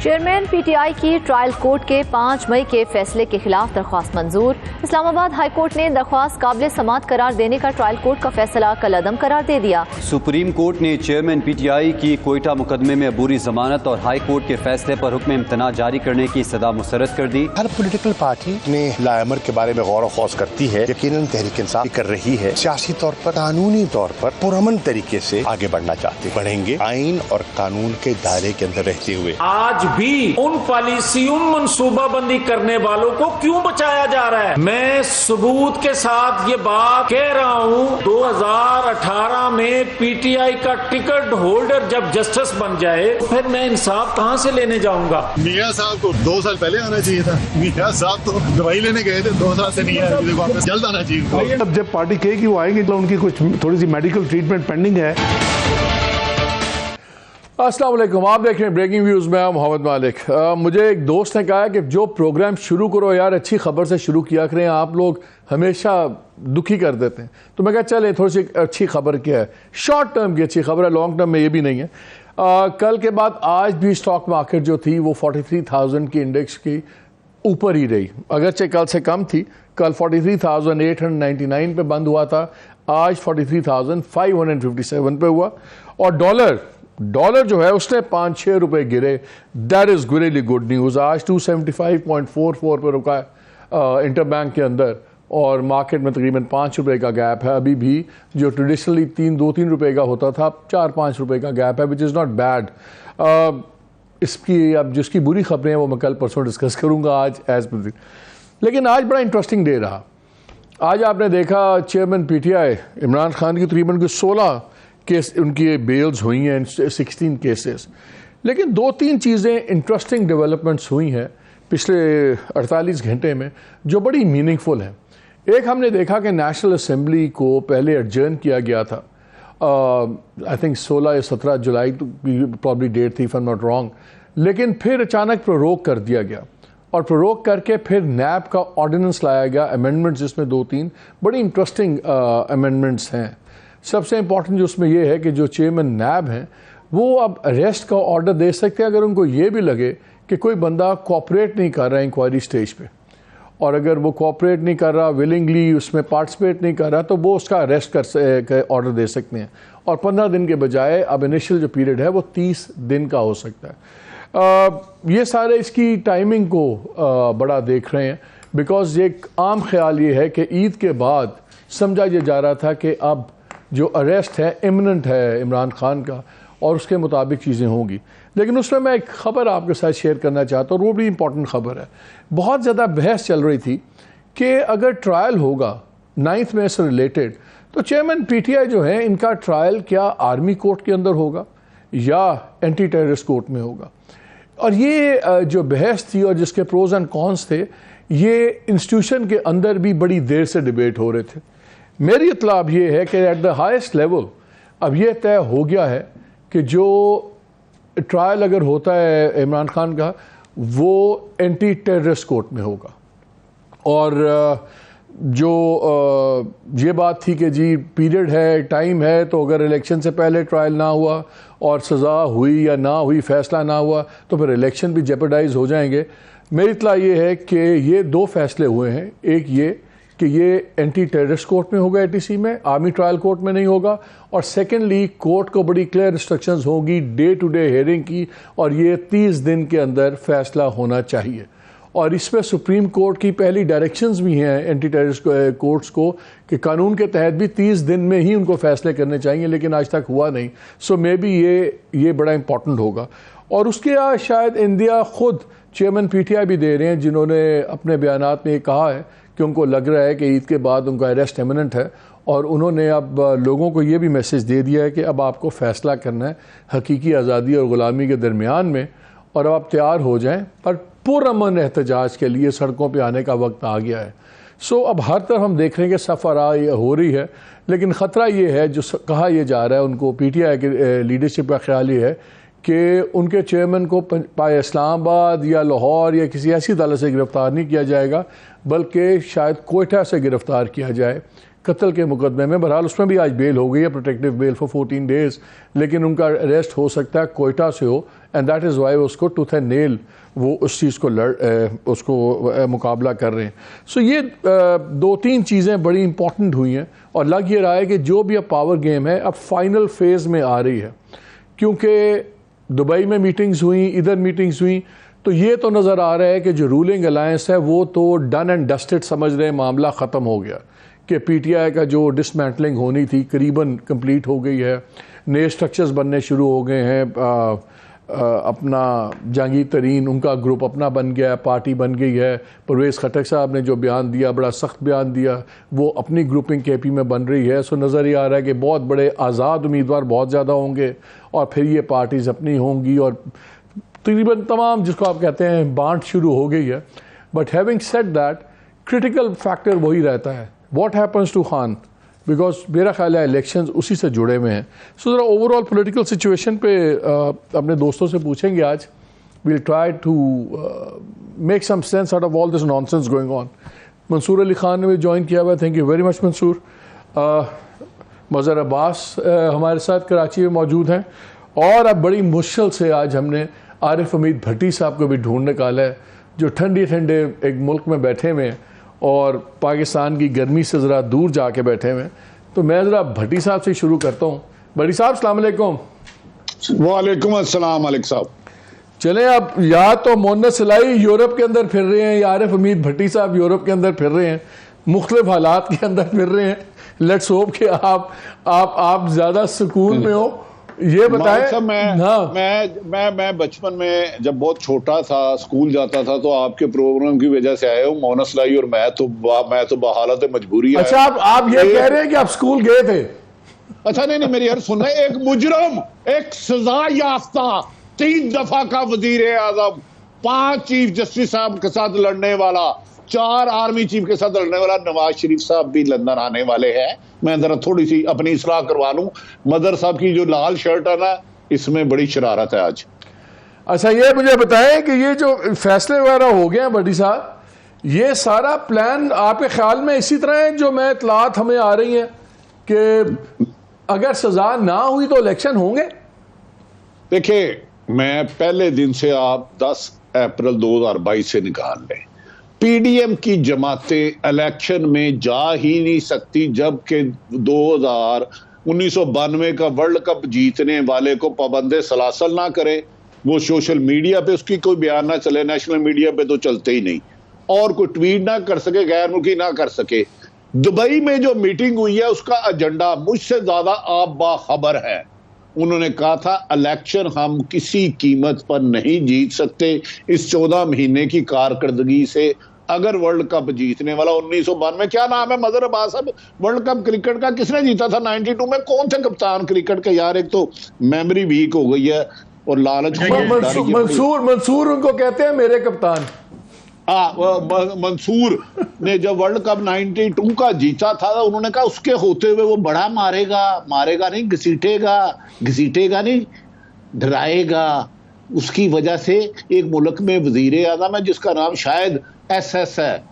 Chairman PTI की trial court के 5 मई के फैसले के खिलाफ दरख्वास्त मंजूर। इस्लामाबाद हाई कोर्ट ने दरख्वास्त काबिल समात करार देने का ट्रायल कोर्ट का फैसला कल अदम करार दे दिया। सुप्रीम कोर्ट ने चेयरमैन पीटीआई की कोयटा मुकदमे में अबूरी जमानत और हाई कोर्ट के फैसले पर हुक्म इम्तना जारी करने की सदा मुस्तरद कर दी। हर पॉलिटिकल पार्टी ने लाइमर के बारे में गौर व करती है, यकीनन तहरीक इंसाफ कर रही है, सियासी तौर पर कानूनी तौर पर पुरअमन तरीके से आगे बढ़ना चाहते बढ़ेंगे, आइन और कानून के दायरे के अंदर रहते हुए। आज भी उन पॉलिसियों मनसूबाबंदी करने वालों को क्यों बचाया जा रहा है? मैं सबूत के साथ ये बात कह रहा हूँ, 2018 में पीटीआई का टिकट होल्डर जब जस्टिस बन जाए तो फिर मैं इंसाफ कहाँ से लेने जाऊंगा? मियाँ साहब को 2 साल पहले आना चाहिए था। मियाँ साहब तो दवाई लेने गए थे, 2 साल से नहीं आए, वापस जल्द आना चाहिए। अब जब पार्टी कहेगी वो आएंगे तो उनकी कुछ थोड़ी सी मेडिकल ट्रीटमेंट पेंडिंग है। अस्सलाम वालेकुम, आप देख रहे हैं ब्रेकिंग व्यूज़ में मोहम्मद मालिक। मुझे एक दोस्त ने कहा कि जो प्रोग्राम शुरू करो यार अच्छी खबर से शुरू किया करें, आप लोग हमेशा दुखी कर देते हैं। तो मैं कहा चले थोड़ी सी अच्छी खबर क्या है, शॉर्ट टर्म की अच्छी खबर है, लॉन्ग टर्म में ये भी नहीं है। कल के बाद आज भी स्टॉक मार्केट जो थी वो 43,000 की इंडेक्स की ऊपर ही रही, अगरचे कल से कम थी। कल 43,899 पे बंद हुआ था, आज 43,557 पे हुआ। और डॉलर जो है उसने 5-6 रुपए गिरे, that is really good news. आज 275.44 पर रुका है इंटरबैंक के अंदर, और मार्केट में तकरीबन 5 रुपए का गैप है अभी भी, जो ट्रेडिशनली 2-3 रुपए का होता था, 4-5 रुपए का गैप है, विच इज़ नॉट बैड। इसकी अब जिसकी बुरी खबरें हैं वो मैं कल परसों डिस्कस करूँगा, आज एज पर। लेकिन आज बड़ा इंटरेस्टिंग डे रहा। आज आपने देखा चेयरमैन पीटीआई इमरान खान की तकरीबन 16 केस उनकी बेल्स हुई हैं, 16 केसेस। लेकिन 2-3 चीज़ें इंटरेस्टिंग डेवलपमेंट्स हुई हैं पिछले 48 घंटे में जो बड़ी मीनिंगफुल हैं। एक, हमने देखा कि नेशनल असेंबली को पहले एडजर्न किया गया था, आई थिंक 16 या 17 जुलाई प्रॉब्ली डेट थी, if I am not wrong. लेकिन फिर अचानक प्रोरोग कर दिया गया, और प्रोरोग करके फिर नैब का ऑर्डिनेंस लाया गया, अमेंडमेंट्स जिसमें 2-3 बड़ी इंटरेस्टिंग अमेंडमेंट्स हैं। सबसे इंपॉर्टेंट जो उसमें ये है कि जो चेयरमैन नैब हैं वो अब अरेस्ट का ऑर्डर दे सकते हैं अगर उनको ये भी लगे कि कोई बंदा कोऑपरेट नहीं कर रहा है इंक्वायरी स्टेज पे, और अगर वो कोऑपरेट नहीं कर रहा, विलिंगली उसमें पार्टिसिपेट नहीं कर रहा, तो वो उसका अरेस्ट कर ऑर्डर दे सकते हैं। और 15 दिन के बजाय अब इनिशियल जो पीरियड है वो 30 दिन का हो सकता है। ये सारे इसकी टाइमिंग को बड़ा देख रहे हैं, बिकॉज एक आम ख्याल ये है कि ईद के बाद समझा ये जा रहा था कि अब जो अरेस्ट है इमिनेंट है इमरान खान का, और उसके मुताबिक चीज़ें होंगी। लेकिन उसमें मैं एक ख़बर आपके साथ शेयर करना चाहता हूँ, और वो भी इम्पॉर्टेंट ख़बर है। बहुत ज़्यादा बहस चल रही थी कि अगर ट्रायल होगा 9 मई से रिलेटेड, तो चेयरमैन पीटीआई जो है इनका ट्रायल क्या आर्मी कोर्ट के अंदर होगा या एंटी टेररिस्ट कोर्ट में होगा। और ये जो बहस थी और जिसके प्रोज एंड कॉन्स थे, ये इंस्टीट्यूशन के अंदर भी बड़ी देर से डिबेट हो रहे थे। मेरी इत्तला अब ये है कि एट द हाईएस्ट लेवल अब ये तय हो गया है कि जो ट्रायल अगर होता है इमरान खान का, वो एंटी टेररिस्ट कोर्ट में होगा। और जो ये बात थी कि जी पीरियड है, टाइम है, तो अगर इलेक्शन से पहले ट्रायल ना हुआ और सज़ा हुई या ना हुई, फैसला ना हुआ, तो फिर इलेक्शन भी जेपरडाइज हो जाएंगे। मेरी इत्तला ये है कि ये 2 फैसले हुए हैं। एक ये कि ये एंटी टेररिस्ट कोर्ट में होगा एटीसी में, आर्मी ट्रायल कोर्ट में नहीं होगा। और सेकेंडली कोर्ट को बड़ी क्लियर इंस्ट्रक्शंस होगी डे टू डे हियरिंग की, और ये 30 दिन के अंदर फैसला होना चाहिए। और इसमें सुप्रीम कोर्ट की पहली डायरेक्शंस भी हैं एंटी टेररिस्ट कोर्ट्स को कि कानून के तहत भी 30 दिन में ही उनको फैसले करने चाहिए, लेकिन आज तक हुआ नहीं। सो मे बी ये बड़ा इंपॉर्टेंट होगा। और उसके शायद इंडिया खुद चेयरमैन पीटीआई भी दे रहे हैं, जिन्होंने अपने बयानात में कहा है कि उनको लग रहा है कि ईद के बाद उनका अरेस्ट इमिनेंट है, और उन्होंने अब लोगों को ये भी मैसेज दे दिया है कि अब आपको फैसला करना है हकीकी आज़ादी और ग़ुलामी के दरमियान में, और अब आप तैयार हो जाएं, पर पुरअमन एहतजाज के लिए सड़कों पे आने का वक्त आ गया है। सो अब हर तरफ हम देख रहे हैं कि सफ़र हो रही है, लेकिन ख़तरा ये है, जो कहा यह जा रहा है, उनको पीटीआई की लीडरशिप का ख्याल ये है कि उनके चेयरमैन को इस्लामाबाद या लाहौर या किसी ऐसी अदालत से गिरफ़्तार नहीं किया जाएगा, बल्कि शायद कोयटा से गिरफ़्तार किया जाए, कत्ल के मुकदमे में। बहरहाल उसमें भी आज बेल हो गई है, प्रोटेक्टिव बेल फॉर 14 डेज, लेकिन उनका अरेस्ट हो सकता है कोयटा से हो, एंड दैट इज़ वाई उसको टूथ एंड नेल वो उस चीज़ को उसको मुकाबला कर रहे हैं। सो ये 2-3 चीज़ें बड़ी इंपॉर्टेंट हुई हैं, और लग ये रहा है कि जो भी अब पावर गेम है अब फाइनल फेज़ में आ रही है, क्योंकि दुबई में मीटिंग्स हुई, इधर मीटिंग्स हुई, तो ये तो नज़र आ रहा है कि जो रूलिंग अलायंस है वो तो डन एंड डस्टेड समझ रहे हैं, मामला ख़त्म हो गया, कि पीटीआई का जो डिसमेंटलिंग होनी थी करीबन कंप्लीट हो गई है, नए स्ट्रक्चर्स बनने शुरू हो गए हैं, अपना जहांगीर तरीन उनका ग्रुप अपना बन गया है, पार्टी बन गई है, परवेज़ खटक साहब ने जो बयान दिया, बड़ा सख्त बयान दिया, वो अपनी ग्रुपिंग केपी में बन रही है। सो नज़र ये आ रहा है कि बहुत बड़े आज़ाद उम्मीदवार बहुत ज़्यादा होंगे, और फिर ये पार्टीज़ अपनी होंगी, और तकरीबन तमाम जिसको आप कहते हैं बांट शुरू हो गई है। But having said that, critical factor वही रहता है, what happens to Khan, because मेरा ख्याल है इलेक्शंस उसी से जुड़े हुए हैं। सो ज़रा ओवरऑल पॉलिटिकल सिचुएशन पे अपने दोस्तों से पूछेंगे आज। We'll try to make some sense out of all this nonsense going on. Mansoor Ali Khan ने भी ज्वाइन किया हुआ है, thank you very much Mansoor. Mazhar Abbas हमारे साथ कराची में मौजूद हैं, और अब बड़ी मुश्किल से आज हमने आरिफ हमीद भट्टी साहब को भी ढूंढ निकाला है, जो ठंडे ठंडे एक मुल्क में बैठे हुए हैं और पाकिस्तान की गर्मी से ज़रा दूर जाके बैठे हुए हैं। तो मैं ज़रा भट्टी साहब से शुरू करता हूँ। भट्टी साहब अस्सलाम वालेकुम। वालेकुम अस्सलाम मलिक साहब। चलें, अब या तो मोहम्मद सलाई यूरोप के अंदर फिर रहे हैं, या आरिफ हमीद भट्टी साहब यूरोप के अंदर फिर रहे हैं, मुख्तलिफ हालात के अंदर फिर रहे हैं। लेट्स होप कि आप ज़्यादा सुकून में हो। ये बताएं। मैं बचपन में जब बहुत छोटा था, स्कूल जाता था, तो आपके प्रोग्राम की वजह से आया हूँ। मोहन सलाई और मैं तो बहालत मजबूरी। अच्छा, आप ये कह रहे हैं कि आप स्कूल गए थे? अच्छा, नहीं, मेरी हर सुनना। एक मुजरम, एक सजा याफ्ता 3 दफा का वजीर आजम, 5 चीफ जस्टिस साहब के साथ लड़ने वाला, 4 आर्मी चीफ के साथ लड़ने वाला नवाज शरीफ साहब भी लंदन आने वाले हैं। मैं जरा थोड़ी सी अपनी इस्लाह करवा लूं। मदर साहब की जो लाल शर्ट है ना, इसमें बड़ी शरारत है आज। अच्छा, ये मुझे बताएं कि ये जो फैसले वगैरह हो गए हैं भट्टी साहब, ये सारा प्लान आपके ख्याल में इसी तरह है जो मैं इतलात हमें आ रही है कि अगर सजा ना हुई तो इलेक्शन होंगे? देखिए, मैं पहले दिन से आप 10 अप्रैल 2022 से निकाल लें, पीडीएम की जमातें इलेक्शन में जा ही नहीं सकती, जबकि 1992 का वर्ल्ड कप जीतने वाले को पाबंदे सलासल ना करे, वो सोशल मीडिया पे उसकी कोई बयान ना चले, नेशनल मीडिया पे तो चलते ही नहीं, और कोई ट्वीट ना कर सके, गैर मुल्की ना कर सके। दुबई में जो मीटिंग हुई है उसका एजेंडा मुझसे ज्यादा आप बाखबर है। उन्होंने कहा था इलेक्शन हम किसी कीमत पर नहीं जीत सकते, इस 14 महीने की कारकर्दगी से अगर वर्ल्ड कप जीतने वाला 1992, क्या नाम है मदर अब्बास साहब, वर्ल्ड कप क्रिकेट का किसने जीता था 92 में? कौन थे कप्तान क्रिकेट के? यार, एक तो मेमोरी वीक हो गई है और लालच। मंसूर उनको कहते हैं मेरे कप्तान। मंसूर ने जब वर्ल्ड कप 92 का जीता था, उन्होंने कहा उसके होते हुए वो बड़ा मारेगा नहीं, घसीटेगा नहीं, डराएगा। उसकी वजह से एक मुल्क में वजीर आज़म है जिसका नाम शायद SS है,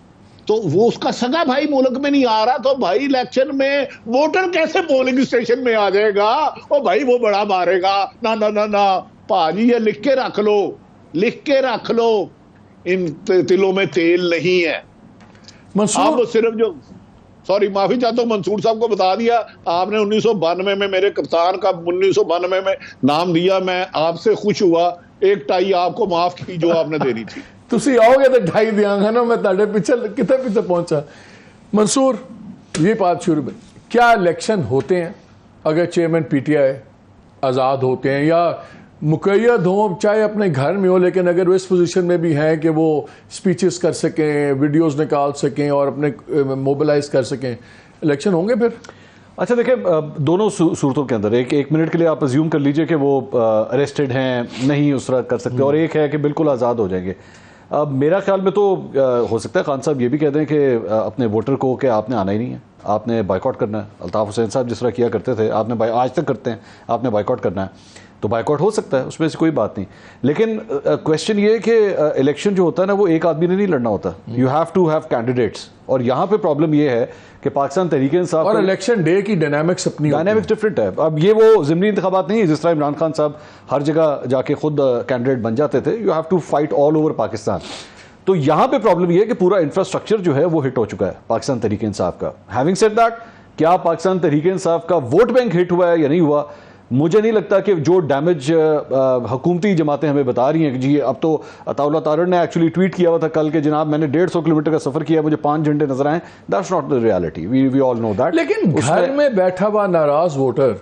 तो वो उसका सगा भाई मुल्क में नहीं आ रहा, तो भाई इलेक्शन में वोटर कैसे पोलिंग स्टेशन में आ जाएगा? ओ भाई, वो बड़ा मारेगा ना ना ना ना। भाजी, ये लिख के रख लो, इन तिलों में तेल नहीं है। मंसूर सिर्फ जो, सॉरी माफी चाहता हूं, मंसूर साहब को बता दिया आपने 1992 में मेरे कप्तान का 1992 में नाम दिया। मैं आपसे खुश हुआ, एक टाई आपको माफ की जो आपने देनी थी। तुसी आओगे तो ढाई दियांगा ना, मैं ताड़े कितने पीछे पहुंचा। मंसूर, ये बात शुरू में, क्या इलेक्शन होते हैं अगर चेयरमैन PTI आज़ाद होते हैं या मुकैयद हो, चाहे अपने घर में हो, लेकिन अगर वो इस पोजीशन में भी हैं कि वो स्पीचेस कर सकें, वीडियोस निकाल सकें और अपने मोबिलाइज कर सकें, इलेक्शन होंगे फिर? अच्छा, देखिए, दोनों सूरतों के अंदर एक मिनट के लिए आप अज्यूम कर लीजिए कि वो अरेस्टेड हैं, नहीं उस तरह कर सकते, और एक है कि बिल्कुल आज़ाद हो जाएंगे। मेरा ख्याल में तो हो सकता है खान साहब ये भी कह दें कि अपने वोटर को कि आपने आना ही नहीं है, आपने बाइकआउट करना है। अल्ताफ़ हुसैन साहब जिस तरह किया करते थे, आपने आज तक करते हैं, आपने बाइकआउट करना है। तो बाइकआउट हो सकता है, उसमें से कोई बात नहीं। लेकिन क्वेश्चन ये है कि इलेक्शन जो होता है ना वो एक आदमी ने नहीं लड़ना होता, you have to have candidates. और यहाँ पे प्रॉब्लम ये है कि पाकिस्तान तहरीक-ए-इंसाफ और इलेक्शन डे की डायनामिक्स अपनी डायनामिक्स डिफरेंट है। अब ये वो ज़िमनी इंतखाबात नहीं है जिस तरह इमरान खान साहब हर जगह जाके खुद कैंडिडेट बन जाते थे, you have to fight all over Pakistan. तो यहाँ पे प्रॉब्लम ये है कि पूरा इंफ्रास्ट्रक्चर जो है वो हिट हो चुका है पाकिस्तान तहरीक-ए-इंसाफ का। हैविंग सेड दैट, क्या पाकिस्तान तहरीक-ए-इंसाफ का वोट बैंक हिट हुआ है या नहीं हुआ, मुझे नहीं लगता कि जो डैमेज हुकूमती जमातें हमें बता रही हैं कि जी अब तो अताउल्लाह तारड़ ने एक्चुअली ट्वीट किया हुआ था कल के जनाब मैंने 150 किलोमीटर का सफर किया, मुझे 5 झंडे नजर आए, that's not the reality, we all know that. लेकिन घर में बैठा हुआ नाराज वोटर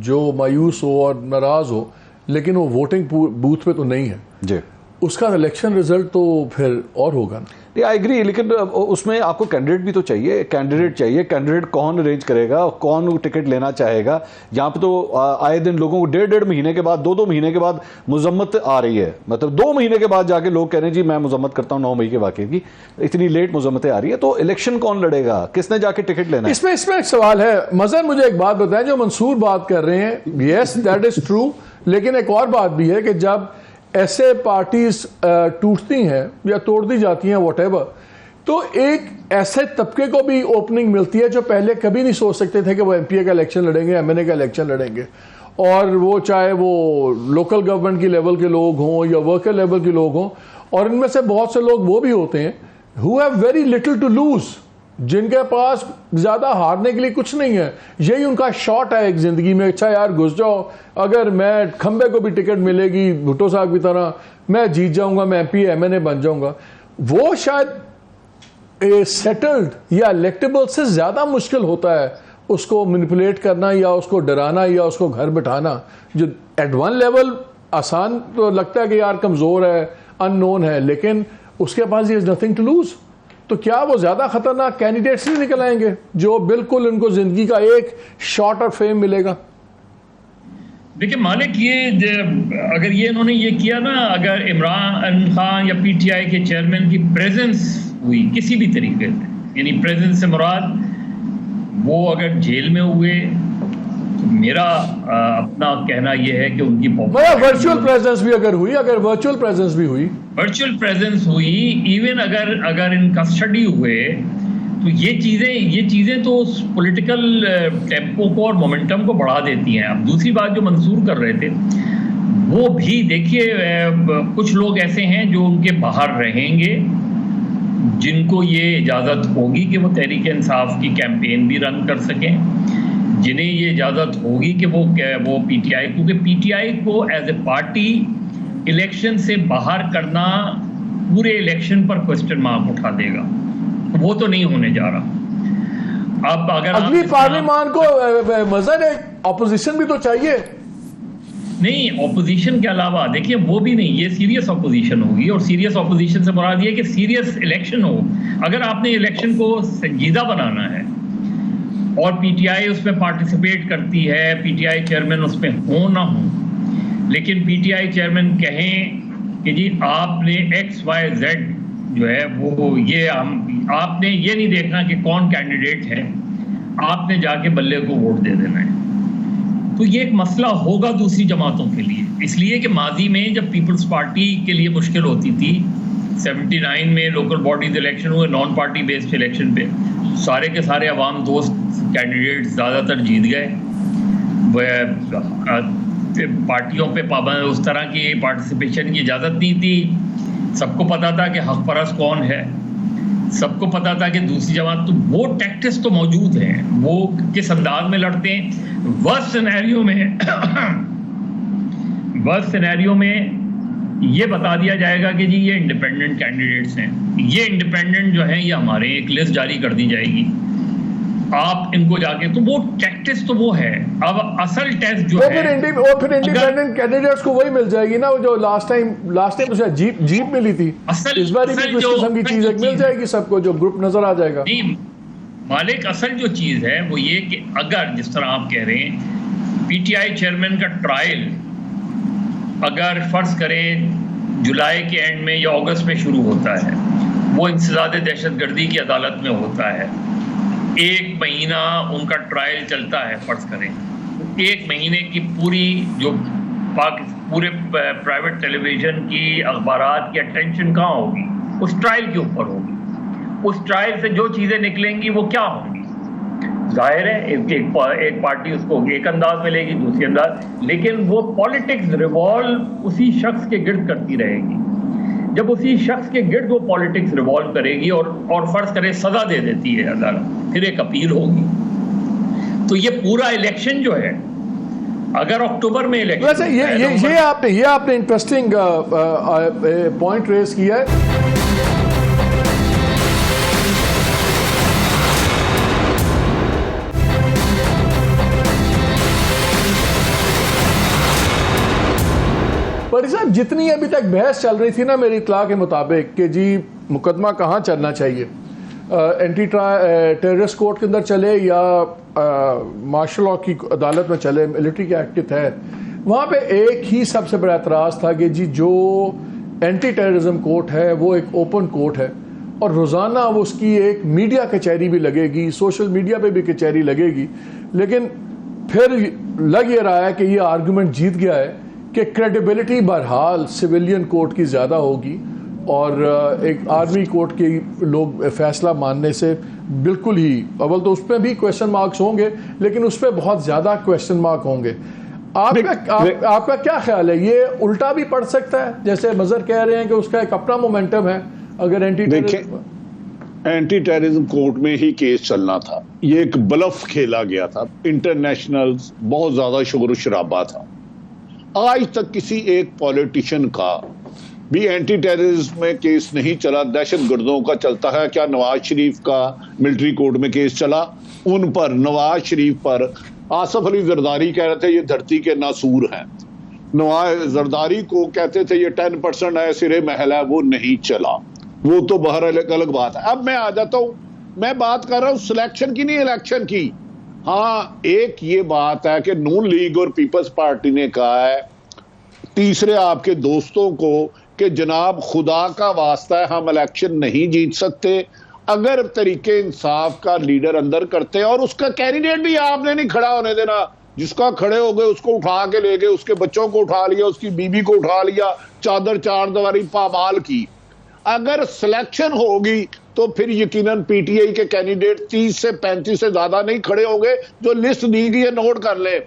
जो मायूस हो और नाराज हो लेकिन वो वोटिंग बूथ पे तो नहीं है जी, उसका इलेक्शन रिजल्ट तो फिर और होगा ना। आई एग्री, लेकिन उसमें आपको कैंडिडेट भी तो चाहिए, कैंडिडेट कौन अरेंज करेगा, कौन टिकट लेना चाहेगा। यहाँ पे तो आए दिन लोगों को 1.5 महीने के बाद 2-2 महीने के बाद मुजम्मत आ रही है, मतलब 2 महीने के बाद जाके लोग कह रहे हैं जी मैं मुजम्मत करता हूँ 9 मई के वाक़े की, इतनी लेट मुजम्मतें आ रही है। तो इलेक्शन कौन लड़ेगा, किसने जाके टिकट लेना है? इसमें एक सवाल है मजहर, मुझे एक बात बताएं, जो मंसूर बात कर रहे हैं, यस दैट इज ट्रू, लेकिन एक और बात भी है कि जब ऐसे पार्टीज टूटती हैं या तोड़ दी जाती हैं व्हाटएवर, तो एक ऐसे तबके को भी ओपनिंग मिलती है जो पहले कभी नहीं सोच सकते थे कि वो एमपीए का इलेक्शन लड़ेंगे, एमएनए का इलेक्शन लड़ेंगे, और वो चाहे वो लोकल गवर्नमेंट की लेवल के लोग हों या वर्कर लेवल के लोग हों, और इनमें से बहुत से लोग वो भी होते हैं who have very little to lose, जिनके पास ज्यादा हारने के लिए कुछ नहीं है, यही उनका शॉट है एक जिंदगी में, अच्छा यार घुस जाओ, अगर मैं खंबे को भी टिकट मिलेगी भुट्टो साहब की तरह मैं जीत जाऊंगा, मैं एमपी एमएनए बन जाऊंगा। वो शायद सेटल्ड या इलेक्टेबल से ज्यादा मुश्किल होता है उसको मैनिपुलेट करना या उसको डराना या उसको घर बिठाना। जो एट वन लेवल आसान तो लगता है कि यार कमजोर है, अननोन है, लेकिन उसके पास ही इज नथिंग टू लूज। तो क्या वो ज्यादा खतरनाक कैंडिडेट्स नहीं निकल आएंगे जो बिल्कुल उनको जिंदगी का एक शॉर्ट ऑफ फेम मिलेगा? देखिए मालिक, ये अगर ये इन्होंने ये किया ना, अगर इमरान खान या पीटीआई के चेयरमैन की प्रेजेंस हुई किसी भी तरीके से, यानी प्रेजेंस से मुराद वो अगर जेल में हुए, तो मेरा अपना कहना यह है कि उनकी वर्चुअल प्रेजेंस भी अगर हुई, अगर वर्चुअल प्रेजेंस भी हुई, वर्चुअल प्रेजेंस हुई, इवन अगर इन कस्टडी हुए, तो ये चीज़ें तो उस पॉलिटिकल टेम्पो को और मोमेंटम को बढ़ा देती हैं। अब दूसरी बात जो मंसूर कर रहे थे, वो भी देखिए कुछ लोग ऐसे हैं जो उनके बाहर रहेंगे, जिनको ये इजाज़त होगी कि वो तहरीक इंसाफ की कैंपेन भी रन कर सकें, जिन्हें ये इजाज़त होगी कि वो पीटीआई, क्योंकि पीटीआई को एज ए पार्टी इलेक्शन से बाहर करना पूरे इलेक्शन पर क्वेश्चन मार्क उठा देगा, वो तो नहीं होने जा रहा। अब अगर अगली पार्लियामान को मजहर एक ऑपोजिशन भी तो चाहिए। नहीं, ऑपोजिशन के अलावा देखिए वो भी नहीं, ये सीरियस ऑपोजिशन होगी, और सीरियस ऑपोजिशन से मुराद ये कि सीरियस इलेक्शन हो। अगर आपने इलेक्शन को संजीदा बनाना है और पीटीआई उसमें पार्टिसिपेट करती है, पीटीआई चेयरमैन उसमें हो ना हो, लेकिन पीटीआई चेयरमैन कहें कि जी आपने XYZ जो है वो ये आपने ये नहीं देखना कि कौन कैंडिडेट है, आपने जाके बल्ले को वोट दे देना है, तो ये एक मसला होगा दूसरी जमातों के लिए। इसलिए कि माजी में जब पीपल्स पार्टी के लिए मुश्किल होती थी, 79 में लोकल बॉडीज इलेक्शन हुए, नॉन पार्टी बेस्ड इलेक्शन पे सारे के सारे अवाम दोस्त कैंडिडेट ज़्यादातर जीत गए, पार्टियों पे पाबंद उस तरह की पार्टिसिपेशन की इजाज़त नहीं थी, सबको पता था कि हक परस्त कौन है, सबको पता था कि दूसरी जमात, तो वो टैक्टिक्स तो मौजूद हैं, वो किस अंदाज में लड़ते हैं। वर्स्ट सिनेरियो में ये बता दिया जाएगा कि जी ये इंडिपेंडेंट कैंडिडेट्स हैं, ये इंडिपेंडेंट जो हैं ये हमारे, एक लिस्ट जारी कर दी जाएगी, आप इनको जाके, तो वो टैक्टिक्स तो वो है। अब असल टेस्ट जो है फिर इंडिपेंडेंट कैंडिडेट्स को वही मिल जाएगी ना, जो लास्ट टाइम तो शायद जीप मिली थी, इस बार भी कुछ किस्म की चीज मिल जाएगी सबको, जो ग्रुप नजर आ जाएगा। नहीं मालिक, असल जो चीज है वो ये कि अगर जिस तरह आप कह रहे हैं पीटीआई चेयरमैन का ट्रायल अगर फर्ज करें जुलाई के एंड में या अगस्त में शुरू होता है, वो इंसदाद दहशतगर्दी की अदालत में होता है, 1 महीना उनका ट्रायल चलता है, फर्ज करें 1 महीने की पूरी जो पूरे प्राइवेट टेलीविजन की, अखबारात की अटेंशन कहाँ होगी? उस ट्रायल के ऊपर होगी। उस ट्रायल से जो चीज़ें निकलेंगी वो क्या होंगी? जाहिर है एक पार्टी उसको एक अंदाज में लेगी, दूसरी अंदाज, लेकिन वो पॉलिटिक्स रिवॉल्व उसी शख्स के गिर्द करती रहेगी। जब उसी शख्स के गिर्द वो पॉलिटिक्स रिवॉल्व करेगी और फर्ज करे सजा दे देती है अदालत, फिर एक अपील होगी। तो ये पूरा इलेक्शन जो है, अगर अक्टूबर में इलेक्शन, वैसे ये आपने इंटरेस्टिंग पॉइंट रेज किया है। पर साहब, जितनी अभी तक बहस चल रही थी ना मेरी इत्तला के मुताबिक कि जी मुकदमा कहाँ चलना चाहिए, एंटी टेररिस्ट कोर्ट के अंदर चले या मार्शल लॉ की अदालत में चले, मिलिट्री के एक्ट के तहत, वहाँ पे एक ही सबसे बड़ा एतराज़ था कि जी जो एंटी टेररिज्म कोर्ट है वो एक ओपन कोर्ट है और रोज़ाना वो उसकी एक मीडिया कचहरी भी लगेगी, सोशल मीडिया पे भी कचहरी लगेगी। लेकिन फिर लग ये रहा है कि ये आर्गूमेंट जीत गया है कि क्रेडिबिलिटी बहरहाल सिविलियन कोर्ट की ज़्यादा होगी और एक आर्मी कोर्ट के लोग फैसला मानने से बिल्कुल ही, अव्वल तो उस पर भी क्वेश्चन मार्क्स होंगे लेकिन उस पर बहुत ज़्यादा क्वेश्चन मार्क होंगे। आपका क्या ख्याल है, ये उल्टा भी पड़ सकता है? जैसे मजहर कह रहे हैं कि उसका एक अपना मोमेंटम है, अगर एंटी टेररिज्म कोर्ट में ही केस चलना था, ये एक ब्लफ खेला गया था, इंटरनेशनल बहुत ज़्यादा शोर शराबा था। आज तक किसी एक पॉलिटिशियन का भी एंटी टेररिज्म में केस नहीं चला। दहशत गर्दों का चलता है, क्या नवाज शरीफ का मिलिट्री कोर्ट में केस चला? उन पर, नवाज शरीफ पर आसफ अली जरदारी कह रहे थे ये धरती के नासूर हैं, नवाज जरदारी को कहते थे ये 10% है, सिरे महल है, वो नहीं चला। वो तो बाहर अलग बात है। अब मैं आ जाता हूं, मैं बात कर रहा हूं सिलेक्शन की, नहीं इलेक्शन की। हाँ, एक ये बात है कि नून लीग और पीपल्स पार्टी ने कहा है तीसरे आपके दोस्तों को कि जनाब खुदा का वास्ता है हम इलेक्शन नहीं जीत सकते अगर तरीके इंसाफ का लीडर अंदर करते हैं, और उसका कैंडिडेट भी आपने नहीं खड़ा होने देना। जिसका खड़े हो गए उसको उठा के ले गए, उसके बच्चों को उठा लिया, उसकी बीबी को उठा लिया, चादर चार दीवारी पामाल की। अगर सिलेक्शन होगी तो फिर यकीनन पीटीआई के कैंडिडेट 30 से 35 से ज्यादा नहीं खड़े होंगे। जो लिस्ट दी गई है नोट कर ले।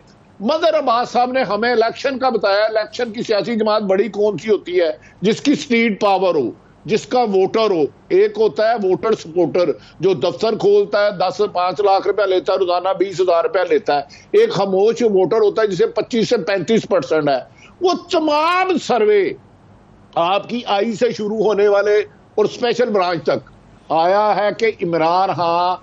मदर अब्बास साहब ने हमें इलेक्शन का बताया, इलेक्शन की सियासी जमात बड़ी कौन सी होती है? जिसकी स्ट्रीट पावर हो, जिसका वोटर हो। एक होता है वोटर सपोर्टर जो दफ्तर खोलता है, 10-5 लाख रुपया लेता है रोजाना, 20,000 रुपया लेता है। एक खामोश वोटर होता है जिसे 25 से 35% है। वो तमाम सर्वे आपकी आई से शुरू होने वाले और स्पेशल ब्रांच तक आया है कि इमरान खान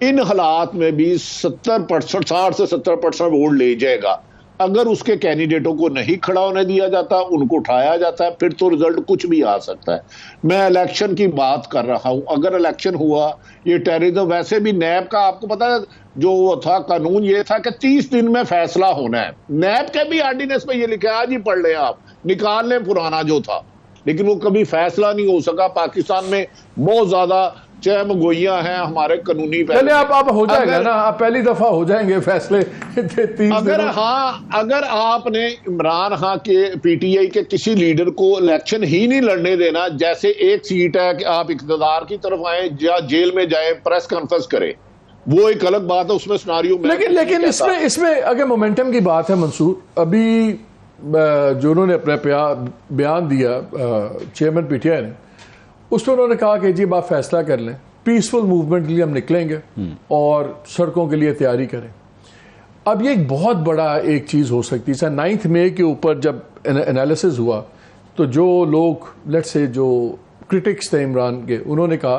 इन हालात में भी 60 से 70% वोट ले जाएगा। अगर उसके कैंडिडेटों को नहीं खड़ा होने दिया जाता, उनको उठाया जाता है, फिर तो रिजल्ट कुछ भी आ सकता है। मैं इलेक्शन की बात कर रहा हूं। अगर इलेक्शन हुआ, ये टेररिज्म, वैसे भी नैब का आपको पता है जो था कानून, ये था कि 30 दिन में फैसला होना है। नैब के भी ऑर्डिनेंस में ये लिखा है, आज ही पढ़ लें आप, निकाल लें पुराना जो था, लेकिन वो कभी फैसला नहीं हो सका। पाकिस्तान में बहुत ज्यादा चहम गोइयां हैं हमारे कानूनी। पहले आप हो जाएगा ना, आप पहली दफा हो जाएंगे फैसले। अगर आपने इमरान खान के पीटीआई के किसी लीडर को इलेक्शन ही नहीं लड़ने देना, जैसे एक सीट है कि आप इक़्तिदार की तरफ आए या जेल में जाए, प्रेस कॉन्फ्रेंस करें, वो एक अलग बात है, उसमें सिनारियो में। लेकिन इसमें अगर मोमेंटम की बात है मंसूर, अभी जो उन्होंने अपना बयान दिया चेयरमैन पीटीआई ने, उसमें उन्होंने कहा कि जी आप फैसला कर लें, पीसफुल मूवमेंट के लिए हम निकलेंगे और सड़कों के लिए तैयारी करें। अब ये एक बहुत बड़ा एक चीज़ हो सकती है। 9 मई के ऊपर जब एनालिसिस हुआ तो जो लोग लेट्स से जो क्रिटिक्स थे इमरान के, उन्होंने कहा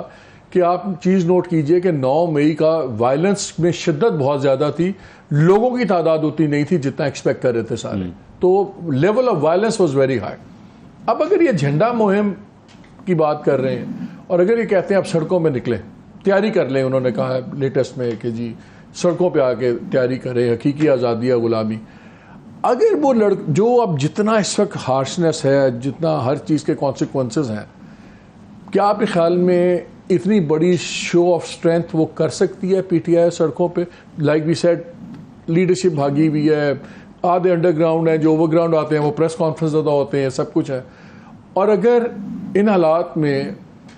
कि आप चीज़ नोट कीजिए कि 9 मई का वायलेंस में शिद्दत बहुत ज़्यादा थी, लोगों की तादाद उतनी नहीं थी जितना एक्सपेक्ट कर रहे थे सारे, तो level of violence was very high. अब अगर ये झंडा मुहिम की बात कर रहे हैं और अगर ये कहते हैं आप सड़कों में निकलें, तैयारी कर लें, उन्होंने कहा है लेटेस्ट में कि जी सड़कों पे आके तैयारी करें, हकीकी आज़ादी या गुलामी। अगर वो जो अब जितना इस वक्त हार्शनेस है, जितना हर चीज़ के कॉन्सिक्वेंसेस हैं, क्या आपके ख्याल में इतनी बड़ी शो ऑफ स्ट्रेंथ वो कर सकती है पीटीआई सड़कों पे? लाइक वी सेड, लीडरशिप भागी हुई है, आधे अंडरग्राउंड हैं, जो ओवरग्राउंड आते हैं वो प्रेस कॉन्फ्रेंस ज़्यादा होते हैं, सब कुछ है। और अगर इन हालात में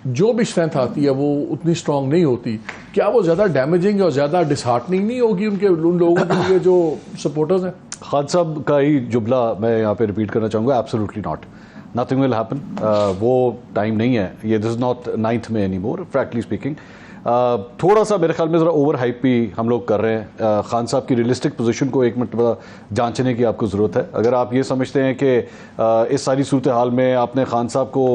जो भी स्ट्रेंथ आती है वो उतनी स्ट्रांग नहीं होती, क्या वो ज़्यादा डैमेजिंग और ज़्यादा डिसहार्टनिंग नहीं होगी उन लोगों के लिए जो सपोर्टर्स हैं? खान साहब का ही जुमला मैं यहाँ पे रिपीट करना चाहूँगा, absolutely not, nothing will happen. वो टाइम नहीं है, ये दिस इज़ नॉट 9th में एनी मोर, फ्रैंकली स्पीकिंग। थोड़ा सा मेरे ख्याल में ज़रा ओवर हाइप भी हम लोग कर रहे हैं। खान साहब की रियलिस्टिक पोजीशन को एक मिनट जांचने की आपको ज़रूरत है। अगर आप ये समझते हैं कि इस सारी सूरत हाल में आपने खान साहब को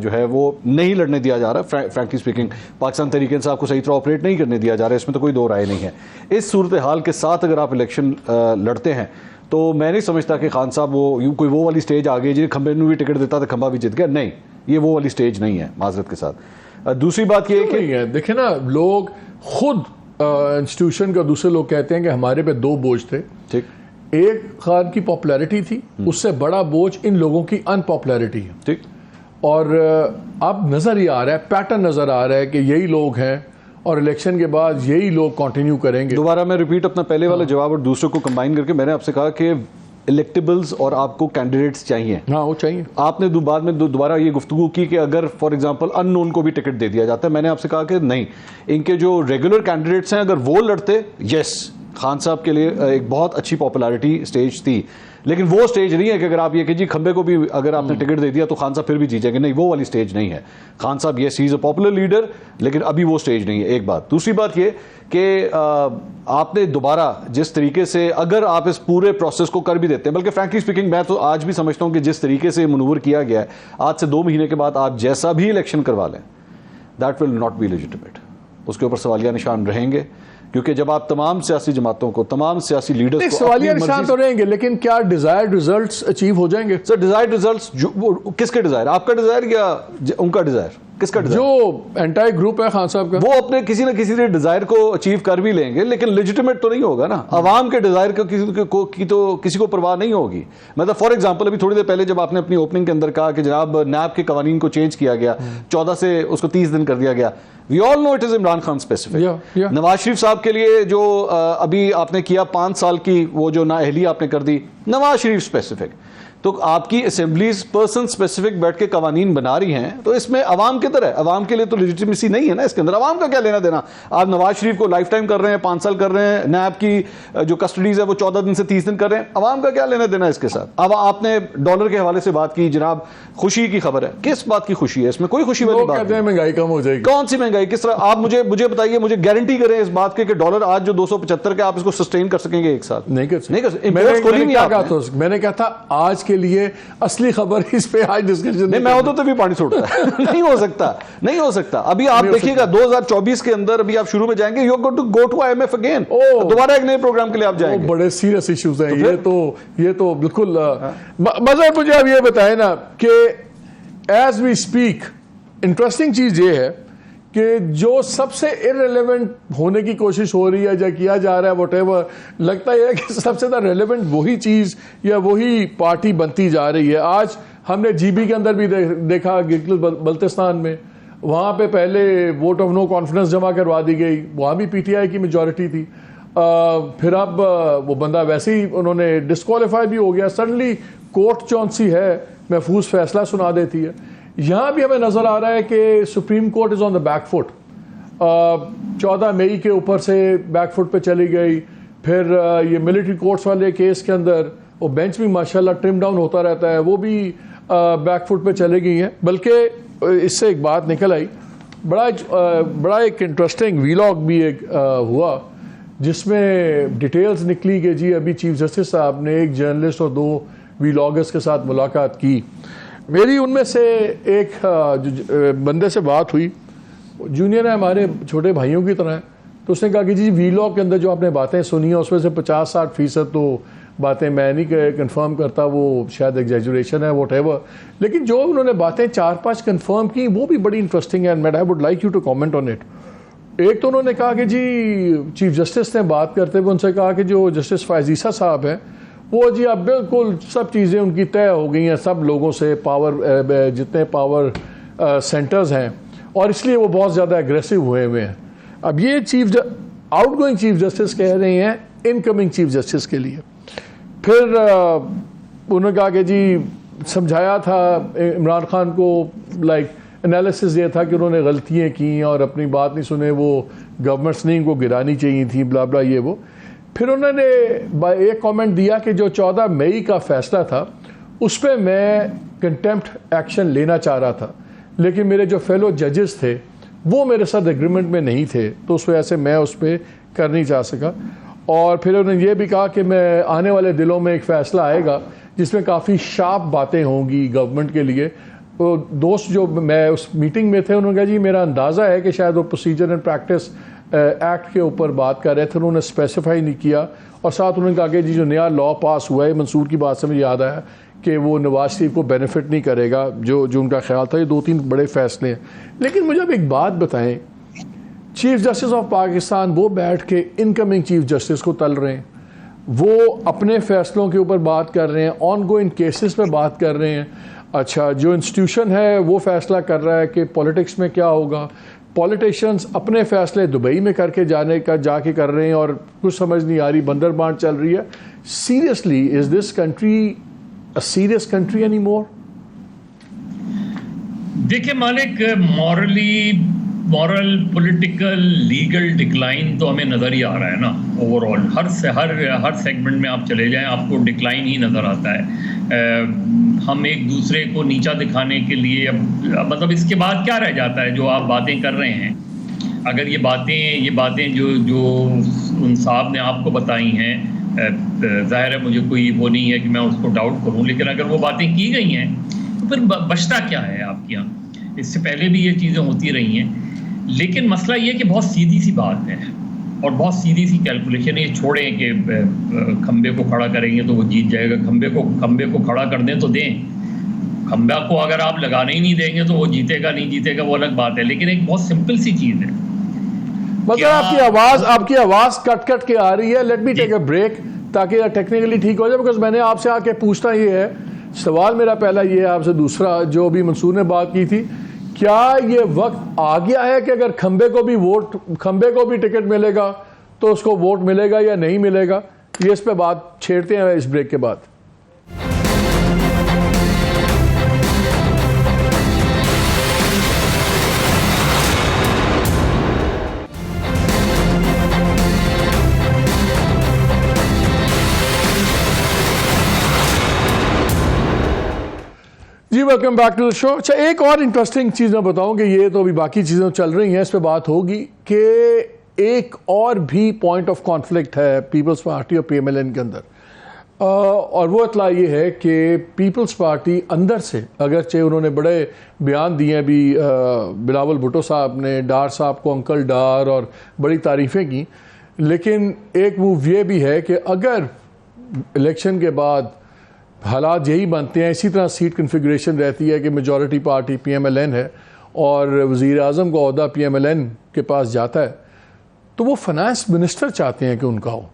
जो है वो नहीं लड़ने दिया जा रहा, फ्रैंकली स्पीकिंग पाकिस्तान तहरीक इंसाफ को सही तरह ऑपरेट नहीं करने दिया जा रहा है, इसमें तो कोई दो राय नहीं है। इस सूरत हाल के साथ अगर आप इलेक्शन लड़ते हैं तो मैं नहीं समझता कि खान साहब कोई वो वाली स्टेज आ गई जी खंबे ने भी टिकट देता तो खंबा भी जीत गया, नहीं, ये वो वाली स्टेज नहीं है माजरत के साथ। दूसरी बात ये नहीं है, देखे ना, लोग खुद इंस्टीट्यूशन का दूसरे लोग कहते हैं कि हमारे पे दो बोझ थे, ठीक, एक खान की पॉपुलैरिटी थी, उससे बड़ा बोझ इन लोगों की अनपॉपुलैरिटी है, ठीक। और अब नजर ये आ रहा है, पैटर्न नजर आ रहा है कि यही लोग हैं और इलेक्शन के बाद यही लोग कंटिन्यू करेंगे। दोबारा मैं रिपीट अपना पहले वाला जवाब और दूसरे को कंबाइन करके मैंने आपसे कहा कि इलेक्टेबल्स और आपको कैंडिडेट्स चाहिए। हाँ, वो चाहिए। आपने बाद में दोबारा ये गुफ्तगू की कि अगर फॉर एग्जांपल अननोन को भी टिकट दे दिया जाता है, मैंने आपसे कहा कि नहीं, इनके जो रेगुलर कैंडिडेट्स हैं अगर वो लड़ते, यस, खान साहब के लिए एक बहुत अच्छी पॉपुलैरिटी स्टेज थी, लेकिन वो स्टेज नहीं है कि अगर आप ये कि जी खंबे को भी अगर आपने टिकट दे दिया तो खान साहब फिर भी जीत जाएंगे, नहीं, वो वाली स्टेज नहीं है। खान साहब yes, he is a popular leader, लेकिन अभी वो स्टेज नहीं है, एक बात। दूसरी बात ये कि आपने दोबारा जिस तरीके से अगर आप इस पूरे प्रोसेस को कर भी देते हैं, बल्कि फ्रैंकली स्पीकिंग मैं तो आज भी समझता हूं कि जिस तरीके से मनूवर किया गया है, आज से 2 महीने के बाद आप जैसा भी इलेक्शन करवा लें, that will not be legitimate, उसके ऊपर सवालिया निशान रहेंगे, क्योंकि जब आप तमाम सियासी जमातों को, तमाम सियासी लीडर्स को सवालिया निशान तो रहेंगे, लेकिन क्या डिजायर्ड रिजल्ट्स अचीव हो जाएंगे? सर, डिजायर्ड रिजल्ट्स किसके डिजायर, आपका डिजायर या उनका डिजायर, किसका डिजायर? जो एंटायर ग्रुप है खान साहब का, वो अपने किसी न किसी डिजायर को अचीव कर भी लेंगे, लेकिन लेजिटिमेट तो नहीं होगा ना। अवाम के डिजायर की किसी को परवाह नहीं होगी। मतलब फॉर एग्जांपल अभी थोड़ी देर पहले जब आपने अपनी ओपनिंग के अंदर कहा कि जनाब नैब के कवानीन को चेंज किया गया, 14 से उसको 30 दिन कर दिया गया, we all know it is Imran Khan specific. Nawaz Sharif साहब के लिए जो अभी आपने किया 5 साल की वो जो नाअहली आपने कर दी, नवाज शरीफ स्पेसिफिक। तो आपकी असेंबलीज पर्सन स्पेसिफिक बैठ के कवानीन बना रही हैं, तो इसमें अवाम की तरह, अवाम के लिए तो लेजिटिमेसी नहीं है ना इसके अंदर। अवाम का क्या लेना देना? आप नवाज शरीफ को लाइफ टाइम कर रहे हैं, 5 साल कर रहे हैं, नैब की जो कस्टडीज है वो 14 दिन से 30 दिन कर रहे हैं, अवाम का क्या लेना देना इसके साथ? अब आपने डॉलर के हवाले से बात की, जनाब खुशी की खबर है, किस बात की खुशी है इसमें? कोई खुशी वाली बात नहीं। महंगाई कम हो जाएगी। कौन सी महंगाई? किस तरह? आप मुझे बताइए, मुझे गारंटी करें इस बात के कि डॉलर आज जो 275 के, आप इसको सस्टेन कर सकेंगे एक साल? नहीं कर सकते। मैंने कहा था आज के लिए असली खबर इस पे आज डिस्कशन नहीं, मैं होता तो भी पानी छोड़ता नहीं हो सकता, नहीं हो सकता। अभी आप देखिएगा 2024 के अंदर अभी आप शुरू में जाएंगे, you are going to go to IMF again, दोबारा एक नए प्रोग्राम के लिए आप जाएंगे। बड़े सीरियस इश्यूज हैं ये तो बिल्कुल। मगर मुझे अब ये बताएं ना कि एज वी स्पीक, इंटरेस्टिंग चीज ये है कि जो सबसे इररिलेवेंट होने की कोशिश हो रही है या किया जा रहा है, व्हाटएवर, लगता है कि सबसे ज़्यादा रेलेवेंट वही चीज़ या वही पार्टी बनती जा रही है। आज हमने GB के अंदर भी देखा, गिलगित बल्तिस्तान में, वहाँ पे पहले वोट ऑफ नो कॉन्फिडेंस जमा करवा दी गई, वहाँ भी PTI की मेजॉरिटी थी। फिर अब वो बंदा वैसे ही उन्होंने डिस्क्वालीफाई भी हो गया। सडनली कोर्ट चौंसी है, महफूज फैसला सुना देती है। यहाँ भी हमें नज़र आ रहा है कि supreme court is on the back foot. 14 मई के ऊपर से बैक फुट पे चली गई। फिर ये मिलिट्री कोर्ट्स वाले केस के अंदर वो बेंच भी माशाल्लाह ट्रिम डाउन होता रहता है, वो भी बैक फुट पे चली गई हैं। बल्कि इससे एक बात निकल आई, बड़ा एक इंटरेस्टिंग वीलॉग भी एक हुआ जिसमें डिटेल्स निकली कि जी अभी चीफ जस्टिस साहब ने एक जर्नलिस्ट और 2 वीलॉगर्स के साथ मुलाकात की। मेरी उनमें से एक बंदे से बात हुई, जूनियर है, हमारे छोटे भाइयों की तरह है। तो उसने कहा कि जी वीलॉग के अंदर जो आपने बातें सुनी हैं उसमें से 50-60% तो बातें मैं नहीं कंफर्म करता, वो शायद एग्जैजुरेशन है, व्हाटएवर, लेकिन जो उन्होंने बातें 4-5 कंफर्म की वो भी बड़ी इंटरेस्टिंग है and I would like you to comment on it. एक तो उन्होंने कहा कि जी चीफ जस्टिस ने बात करते हुए उनसे कहा कि जो जस्टिस फायजीसा साहब हैं वो जी अब बिल्कुल सब चीज़ें उनकी तय हो गई हैं सब लोगों से, पावर जितने पावर सेंटर्स हैं, और इसलिए वो बहुत ज़्यादा एग्रेसिव हुए हैं। अब ये आउटगोइंग चीफ जस्टिस कह रहे हैं इनकमिंग चीफ जस्टिस के लिए। फिर उन्होंने कहा कि जी समझाया था इमरान खान को, लाइक एनालिसिस ये था कि उन्होंने गलतियाँ की और अपनी बात नहीं सुने, वो गवर्नमेंट्स नहीं इनको गिरानी चाहिए थी, ब्ला ब्ला ये वो। फिर उन्होंने एक कमेंट दिया कि जो 14 मई का फैसला था उस पर मैं कंटेम्प्ट एक्शन लेना चाह रहा था, लेकिन मेरे जो फेलो जजेस थे वो मेरे साथ एग्रीमेंट में नहीं थे, तो उस वजह से मैं उस पर कर नहीं जा सका। और फिर उन्होंने ये भी कहा कि मैं आने वाले दिनों में एक फ़ैसला आएगा जिसमें काफ़ी शार्प बातें होंगी गवर्नमेंट के लिए। तो दोस्त जो मैं उस मीटिंग में थे उन्होंने कहा जी मेरा अंदाज़ा है कि शायद वो प्रोसीजर एंड प्रैक्टिस एक्ट के ऊपर बात कर रहे थे, उन्होंने स्पेसिफाई नहीं किया। और साथ उन्होंने कहा कि जी जो नया लॉ पास हुआ है, मंसूर की बात से मुझे याद आया कि वो नवाज शरीफ को बेनिफिट नहीं करेगा, जो उनका ख्याल था। ये 2-3 बड़े फैसले हैं। लेकिन मुझे अब एक बात बताएं, चीफ जस्टिस ऑफ पाकिस्तान वो बैठ के इनकमिंग चीफ जस्टिस को तल रहे हैं, वो अपने फैसलों के ऊपर बात कर रहे हैं, ऑन गोइंग केसेस पे बात कर रहे हैं। अच्छा, जो इंस्टीट्यूशन है वो फैसला कर रहा है कि पॉलिटिक्स में क्या होगा। पॉलिटिशियंस अपने फैसले दुबई में करके जाके कर रहे हैं और कुछ समझ नहीं आ रही, बंदरबांट चल रही है। Seriously, is this country a serious country any more? देखिए मालिक, मॉरल पॉलिटिकल लीगल डिक्लाइन तो हमें नज़र ही आ रहा है ना। ओवरऑल हर सेगमेंट में आप चले जाएं आपको डिक्लाइन ही नज़र आता है। हम एक दूसरे को नीचा दिखाने के लिए अब मतलब इसके बाद क्या रह जाता है जो आप बातें कर रहे हैं। अगर ये बातें जो उन साहब ने आपको बताई हैं, ज़ाहिर है मुझे कोई वो नहीं है कि मैं उसको डाउट करूं, लेकिन अगर वो बातें की गई हैं तो फिर बचता क्या है आपके यहाँ। इससे पहले भी ये चीज़ें होती रही हैं, लेकिन मसला ये कि बहुत सीधी सी बात है और बहुत सीधी सी कैलकुलेशन। ये छोड़ें कि खंबे को खड़ा करेंगे तो वो जीत जाएगा, खंबे को खड़ा कर दें तो दें, खंबा को अगर आप लगाने ही नहीं देंगे तो वो जीतेगा नहीं जीतेगा वो अलग बात है। लेकिन एक बहुत सिंपल सी चीज़ है, मतलब आपकी आवाज़ कट के आ रही है। Let me take a break ताकि टेक्निकली ठीक हो जाए, बिकॉज मैंने आपसे आके पूछना ये है, सवाल मेरा पहला ये है आपसे। दूसरा, जो अभी मंसूर ने बात की थी, क्या ये वक्त आ गया है कि अगर खंबे को भी टिकट मिलेगा तो उसको वोट मिलेगा या नहीं मिलेगा? ये इस पे बात छेड़ते हैं इस ब्रेक के बाद। जी welcome back to the show. अच्छा, एक और इंटरेस्टिंग चीज़ मैं बताऊं कि ये तो अभी बाकी चीज़ें चल रही हैं, इस पे बात होगी कि एक और भी पॉइंट ऑफ कॉन्फ्लिक्ट है पीपल्स पार्टी और पीएमएलएन के अंदर। और वो इतला ये है कि पीपल्स पार्टी अंदर से, अगरचे उन्होंने बड़े बयान दिए अभी बिलावल भुट्टो साहब ने डार साहब को अंकल डार और बड़ी तारीफ़ें की, लेकिन एक मूव ये भी है कि अगर इलेक्शन के बाद हालात यही बनते हैं, इसी तरह सीट कन्फिगरेशन रहती है कि मेजॉरिटी पार्टी पीएमएलएन है और वज़ीर आज़म का ओहदा पीएमएलएन के पास जाता है, तो वो फाइनेंस मिनिस्टर चाहते हैं कि उनका हो,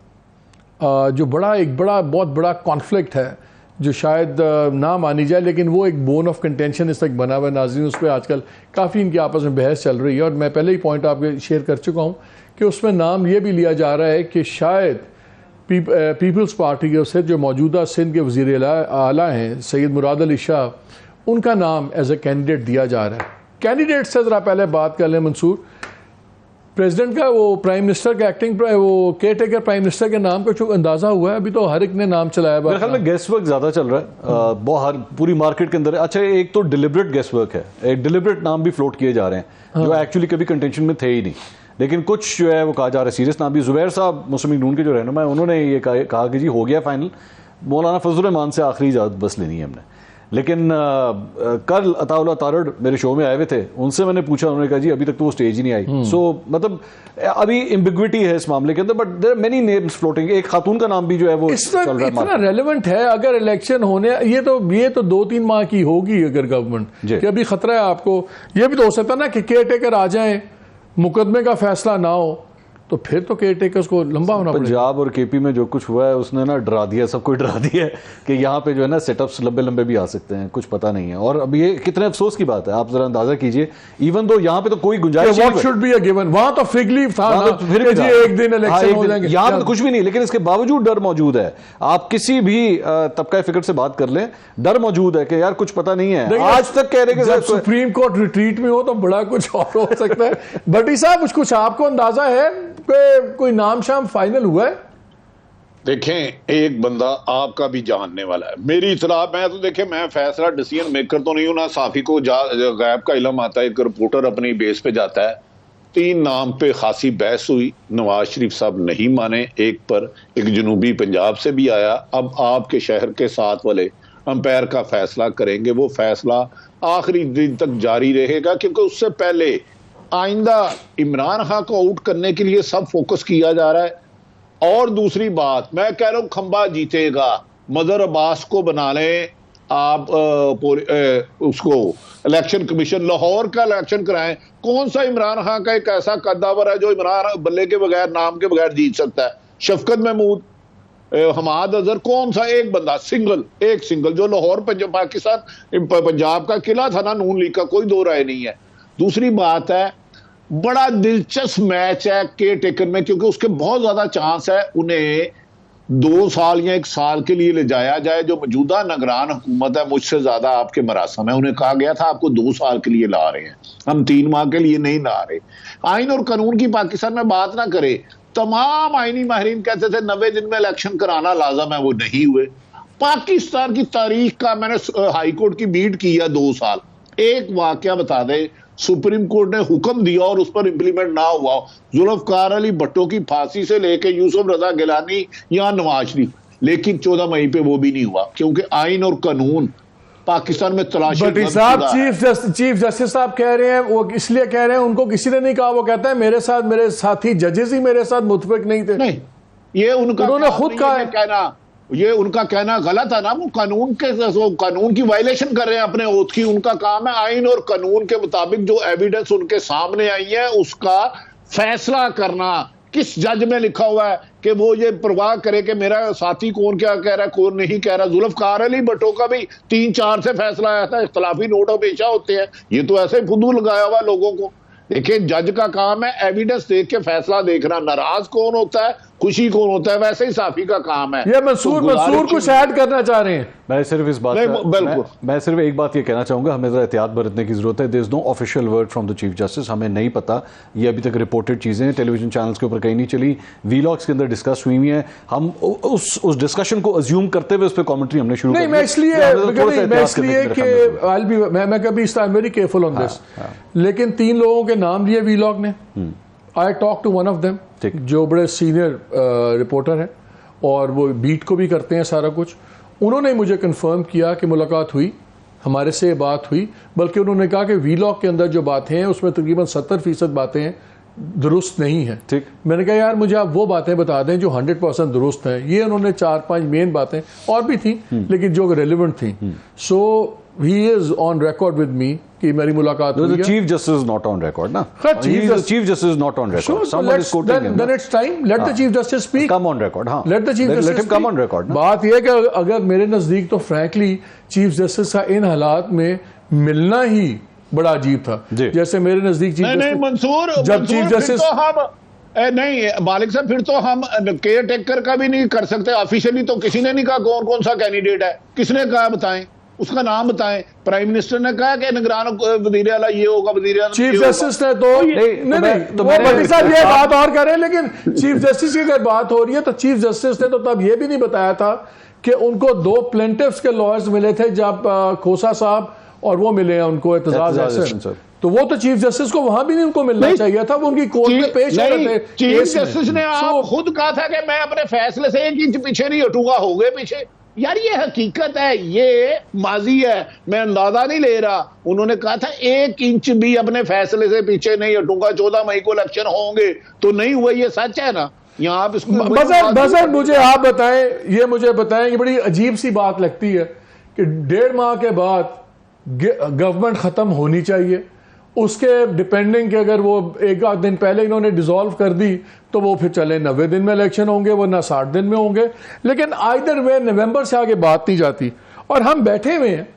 जो बहुत बड़ा कॉन्फ्लिक्ट है जो शायद ना मानी जाए, लेकिन वो एक बोन ऑफ कंटेंशन इस तक बना हुआ है। नाज़रीन, उस पर आजकल काफ़ी इनकी आपस में बहस चल रही है और मैं पहले ही पॉइंट आपके शेयर कर चुका हूँ कि उसमें नाम ये भी लिया जा रहा है कि शायद पीपल्स पार्टी के से जो मौजूदा सिंध के वज़ीर आला हैं सैयद मुराद अली शाह, उनका नाम एज ए कैंडिडेट दिया जा रहा है। कैंडिडेट से ज़रा पहले बात कर लें मंसूर, प्रेसिडेंट का वो प्राइम मिनिस्टर का वो केयर टेकर प्राइम मिनिस्टर के नाम का जो अंदाज़ा हुआ है, अभी तो हर एक ने नाम चलाया है। मेरे ख्याल में गेस वर्क ज़्यादा चल रहा है बहुत पूरी मार्केट के अंदर। अच्छा, एक तो डिलिबरेट गेस वर्क है, एक डिलिबरेट नाम भी फ्लोट किए जा रहे हैं जो एक्चुअली कभी कंटेंशन में थे ही नहीं, लेकिन कुछ जो है वो कहा जा रहा है सीरियस नाम भी। जुबैर साहब मुस्लिम लीग नून के जो रहनुमा है, उन्होंने ये कहा कि जी हो गया फाइनल, मौलाना फजल रहमान से आखिरी इजाज़त बस लेनी है हमने। लेकिन कल अताउल्लाह तारड़ मेरे शो में आए हुए थे, उनसे मैंने पूछा, उन्होंने कहा जी अभी तक तो वो स्टेज ही नहीं आई। सो मतलब अभी एम्बिग्विटी है इस मामले के अंदर, but there are many names floating. एक खातून का नाम भी जो है वो चल रहा है, इतना रेलेवेंट है। अगर इलेक्शन होने ये तो 2-3 माह की होगी अगर गवर्नमेंट कि अभी खतरा है आपको, ये भी तो हो सकता है ना कि केयर टेकर आ जाए, मुकदमे का फैसला ना हो, तो फिर तो केयर टेकर्स को लंबा होना पड़ेगा। पंजाब और केपी में जो कुछ हुआ है उसने ना डरा दिया, सबको डरा दिया है कि यहाँ पे जो है ना सेटअप्स लंबे लंबे भी आ सकते हैं, कुछ पता नहीं है। और अब ये कितने अफसोस की बात है, आप जरा अंदाजा कीजिए, इवन तो यहाँ पे तो कोई गुंजाइश what should be a given, वहां तो फिग लीव था ना, तो फिर कि जी एक दिन इलेक्शन हो जाएंगे, यहाँ पे तो कुछ भी नहीं, लेकिन इसके बावजूद डर मौजूद है। आप किसी भी तबका फिक्र से बात कर लें, डर मौजूद है कि यार कुछ पता नहीं है। आज तक कह रहे जब सुप्रीम कोर्ट रिट्रीट में हो तो बड़ा कुछ और हो सकता है। भट्टी साहब कुछ आपको अंदाजा है कि कोई नाम शाम फाइनल हुआ है? देखें, एक बंदा आपका भी जानने वाला है, मेरी इतला, मैं तो देखें, मैं फैसला डिसीजन मेकर तो नहीं हूं ना, साफी को गैब का इल्म आता है, एक रिपोर्टर अपनी बेस पे जाता है। 3 नाम पे खासी बहस हुई, नवाज शरीफ साहब नहीं माने एक पर, एक जनूबी पंजाब से भी आया, अब आपके शहर के साथ वाले अंपायर का फैसला करेंगे। वो फैसला आखिरी दिन तक जारी रहेगा, क्योंकि उससे पहले आइंदा इमरान खान को आउट करने के लिए सब फोकस किया जा रहा है। और दूसरी बात, मैं कह रहा हूं खंबा जीतेगा, मदर अब्बास को बना लें आप, उसको इलेक्शन कमीशन, लाहौर का इलेक्शन कराएं। कौन सा इमरान खान का एक ऐसा कद्दावर है जो इमरान बल्ले के बगैर, नाम के बगैर जीत सकता है? शफकत महमूद, हमाद अजहर, कौन सा एक बंदा एक सिंगल जो लाहौर पाकिस्तान पंजाब का किला था ना नून लीग का, कोई दो राय नहीं है। दूसरी बात है, बड़ा दिलचस्प मैच है केयर टेकर में, क्योंकि उसके बहुत ज्यादा चांस है उन्हें 2 साल या 1 साल के लिए ले जाया जाए। जो मौजूदा निगरान हुकूमत है, मुझसे ज्यादा आपके मरासम है, उन्हें कहा गया था आपको 2 साल के लिए ला रहे हैं, हम 3 माह के लिए नहीं ला रहे। आइन और कानून की पाकिस्तान में बात ना करे, तमाम आईनी माहिरीन कहते थे 90 दिन में इलेक्शन कराना लाजम है, वो नहीं हुए। पाकिस्तान की तारीख का मैंने हाई कोर्ट की बीट की है 2 साल, एक वाकया बता दे सुप्रीम कोर्ट ने हुक्म दिया और उस पर इंप्लीमेंट ना हुआ। जुल्फकार अली भट्टो की फांसी से लेके यूसुफ रजा गिलानी या नवाज शरीफ, लेकिन 14 मई पे वो भी नहीं हुआ, क्योंकि आइन और कानून पाकिस्तान में तलाशी। चीफ जस्टिस साहब कह रहे हैं, वो इसलिए कह रहे हैं, उनको किसी ने नहीं कहा, वो कहता है मेरे साथी जजेस ही मेरे साथ मुतफिक नहीं थे। नहीं, ये उन्होंने खुद कहा है, कहना, ये उनका कहना गलत है ना, वो कानून की वायलेशन कर रहे हैं अपने ओथ की। उनका काम है आइन और कानून के मुताबिक जो एविडेंस उनके सामने आई है उसका फैसला करना। किस जज में लिखा हुआ है कि वो ये परवाह करे कि मेरा साथी कौन क्या कह रहा है, कौन नहीं कह रहा? जुल्फकार अली भट्टो का भी 3-4 से फैसला आया था, इख्तलाफी नोट हमेशा होते हैं, ये तो ऐसे फुदू लगाया हुआ लोगों को। देखिए, जज का काम है एविडेंस देख के फैसला देखना, नाराज कौन होता है, खुशी कौन होता है, वैसे ही साफी का काम है। ये मंसूर कुछ ऐड करना चाह रहे हैं? मैं सिर्फ इस बात मैं सिर्फ एक बात ये कहना चाहूंगा, हमें जरा एहतियात बरतने की जरूरत है। There is no official word from the chief justice, हमें नहीं पता, ये अभी तक रिपोर्टेड चीजें हैं, टेलीविजन चैनल्स के ऊपर कहीं नहीं चली, वीलॉग्स के अंदर डिस्कस हुई है। हम उस डिस्कशन को अज्यूम करते हुए उस पर कमेंट्री हमने शुरू नहीं, मैं इसलिए कि मैं कभी इस time very careful on this, लेकिन 3 लोगों के नाम लिए वीलॉग ने। I talk to one of them, जो बड़े सीनियर रिपोर्टर हैं और वो बीट को भी करते हैं सारा कुछ। उन्होंने मुझे कंफर्म किया कि मुलाकात हुई, हमारे से बात हुई, बल्कि उन्होंने कहा कि वीलॉग के अंदर जो बातें हैं उसमें तकरीबन 70% बातें दुरुस्त नहीं है। ठीक, मैंने कहा यार मुझे आप वो बातें बता दें जो 100% दुरुस्त हैं। ये उन्होंने 4-5 मेन बातें और भी थी लेकिन जो रेलिवेंट थी। सो he is on record with me कि मेरी मुलाकात हुई है। The chief justice is not on record, ना? Chief justice is not on record. Someone is quoting him. Then it's time. Let the chief justice speak. Come on record, हाँ. Let the chief justice let him come on record. बात यह कि अगर मेरे नजदीक तो frankly chief justice का इन हालात में मिलना ही बड़ा अजीब था। जैसे मेरे नजदीक चीफ नहीं मंसूर, जब चीफ जस्टिस नहीं मालिक साहब, फिर तो हम केयर टेकर का भी नहीं कर सकते। ऑफिशियली तो किसी ने नहीं कहा कौन कौन सा कैंडिडेट है, किसने कहा बताएं, उसका नाम बताएं। प्राइम मिनिस्टर ने कहा कि निगरान वजीर आला ये होगा, वजीर आला चीफ जस्टिस ने तो नहीं साहब ये बात और करें, लेकिन चीफ जस्टिस की अगर बात हो रही है तो चीफ जस्टिस ने तो तब ये भी नहीं बताया था कि उनको 2 प्लेंटिफ्स के लॉयर्स मिले थे, जब खोसा साहब और वो मिले हैं उनको एतजाज अहसन, तो वो तो चीफ जस्टिस को वहां भी नहीं उनको मिलना चाहिए था, वो उनकी कोर्ट में पेश हो रहे थे। चीफ जस्टिस ने आप खुद कहा था कि मैं अपने फैसले से 1 इंच पीछे नहीं हटूंगा, हो गए पीछे। यार ये हकीकत है, ये माजी है, मैं अंदाजा नहीं ले रहा। उन्होंने कहा था 1 इंच भी अपने फैसले से पीछे नहीं हटूंगा, 14 मई को इलेक्शन होंगे, तो नहीं हुआ। ये सच है ना? यहाँ आप इसको बस मुझे आप बताएं, ये मुझे बताएं कि बड़ी अजीब सी बात लगती है कि 1.5 माह के बाद गवर्नमेंट खत्म होनी चाहिए उसके डिपेंडिंग कि अगर वो एक आध दिन पहले इन्होंने डिसॉल्व कर दी तो वो फिर चले 90 दिन में इलेक्शन होंगे, वरना 60 दिन में होंगे। लेकिन आइदर वे नवंबर से आगे बात नहीं जाती और हम बैठे हुए हैं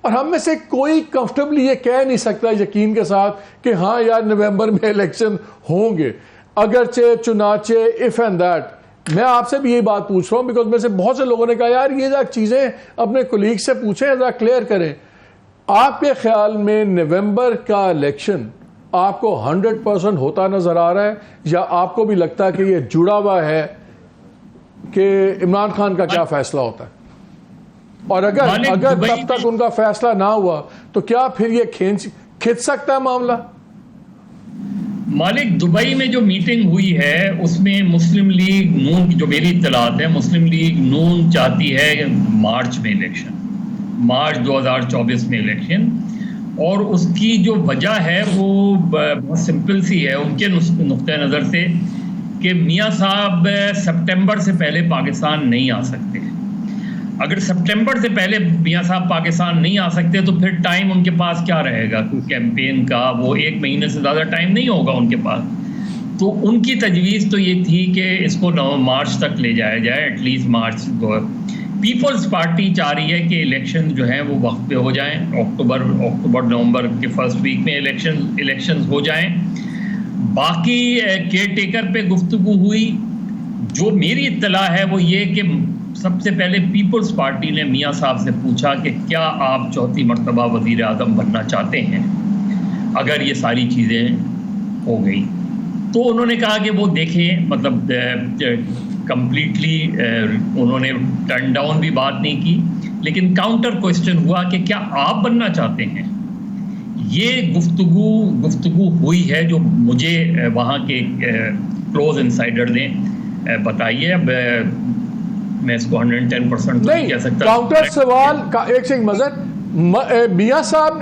और हम में से कोई कंफर्टेबली ये कह नहीं सकता यकीन के साथ कि हाँ यार नवंबर में इलेक्शन होंगे, अगरचे चुनाचे इफ एंड दैट। मैं आपसे भी यही बात पूछ रहा हूँ बिकॉज मेरे से बहुत से लोगों ने कहा यार ये चीज़ें अपने कोलीग से पूछें, ज़रा क्लियर करें। आपके ख्याल में नवंबर का इलेक्शन आपको 100% होता नजर आ रहा है या आपको भी लगता है कि ये जुड़ा हुआ है कि इमरान खान का क्या फैसला होता है? और अगर तब तक उनका फैसला ना हुआ तो क्या फिर ये खिंच सकता है मामला? मालिक, दुबई में जो मीटिंग हुई है उसमें मुस्लिम लीग नून, जो मेरी इत्तलात है, मुस्लिम लीग नून चाहती है मार्च में इलेक्शन, मार्च 2024 में इलेक्शन। और उसकी जो वजह है वो बहुत सिंपल सी है उनके नुक्ते नज़र से कि मियाँ साहब सितंबर से पहले पाकिस्तान नहीं आ सकते। अगर सितंबर से पहले मियाँ साहब पाकिस्तान नहीं आ सकते तो फिर टाइम उनके पास क्या रहेगा कैंपेन का? वो 1 महीने से ज़्यादा टाइम नहीं होगा उनके पास। तो उनकी तजवीज़ तो ये थी कि इसको मार्च तक ले जाया जाए, एटलीस्ट मार्च। पीपल्स पार्टी चाह रही है कि इलेक्शन जो हैं वो वक्त पे हो जाएं, अक्टूबर नवंबर के फर्स्ट वीक में इलेक्शंस हो जाएं। बाकी केयर टेकर पे गुफ्तगू हुई। जो मेरी इत्तला है वो ये कि सबसे पहले पीपल्स पार्टी ने मियाँ साहब से पूछा कि क्या आप चौथी मरतबा वज़ीर आज़म बनना चाहते हैं अगर ये सारी चीज़ें हो गई। तो उन्होंने कहा कि वो देखें, मतलब कंप्लीटली उन्होंने टर्न डाउन भी बात नहीं की, लेकिन काउंटर क्वेश्चन हुआ कि क्या आप बनना चाहते हैं। ये गुफ्तगू हुई है जो मुझे वहाँ के क्लोज इंसाइडर ने बताई है। मैं इसको 110% तो नहीं कह सकता। काउंटर सवाल का एक से मजर मियाँ साहब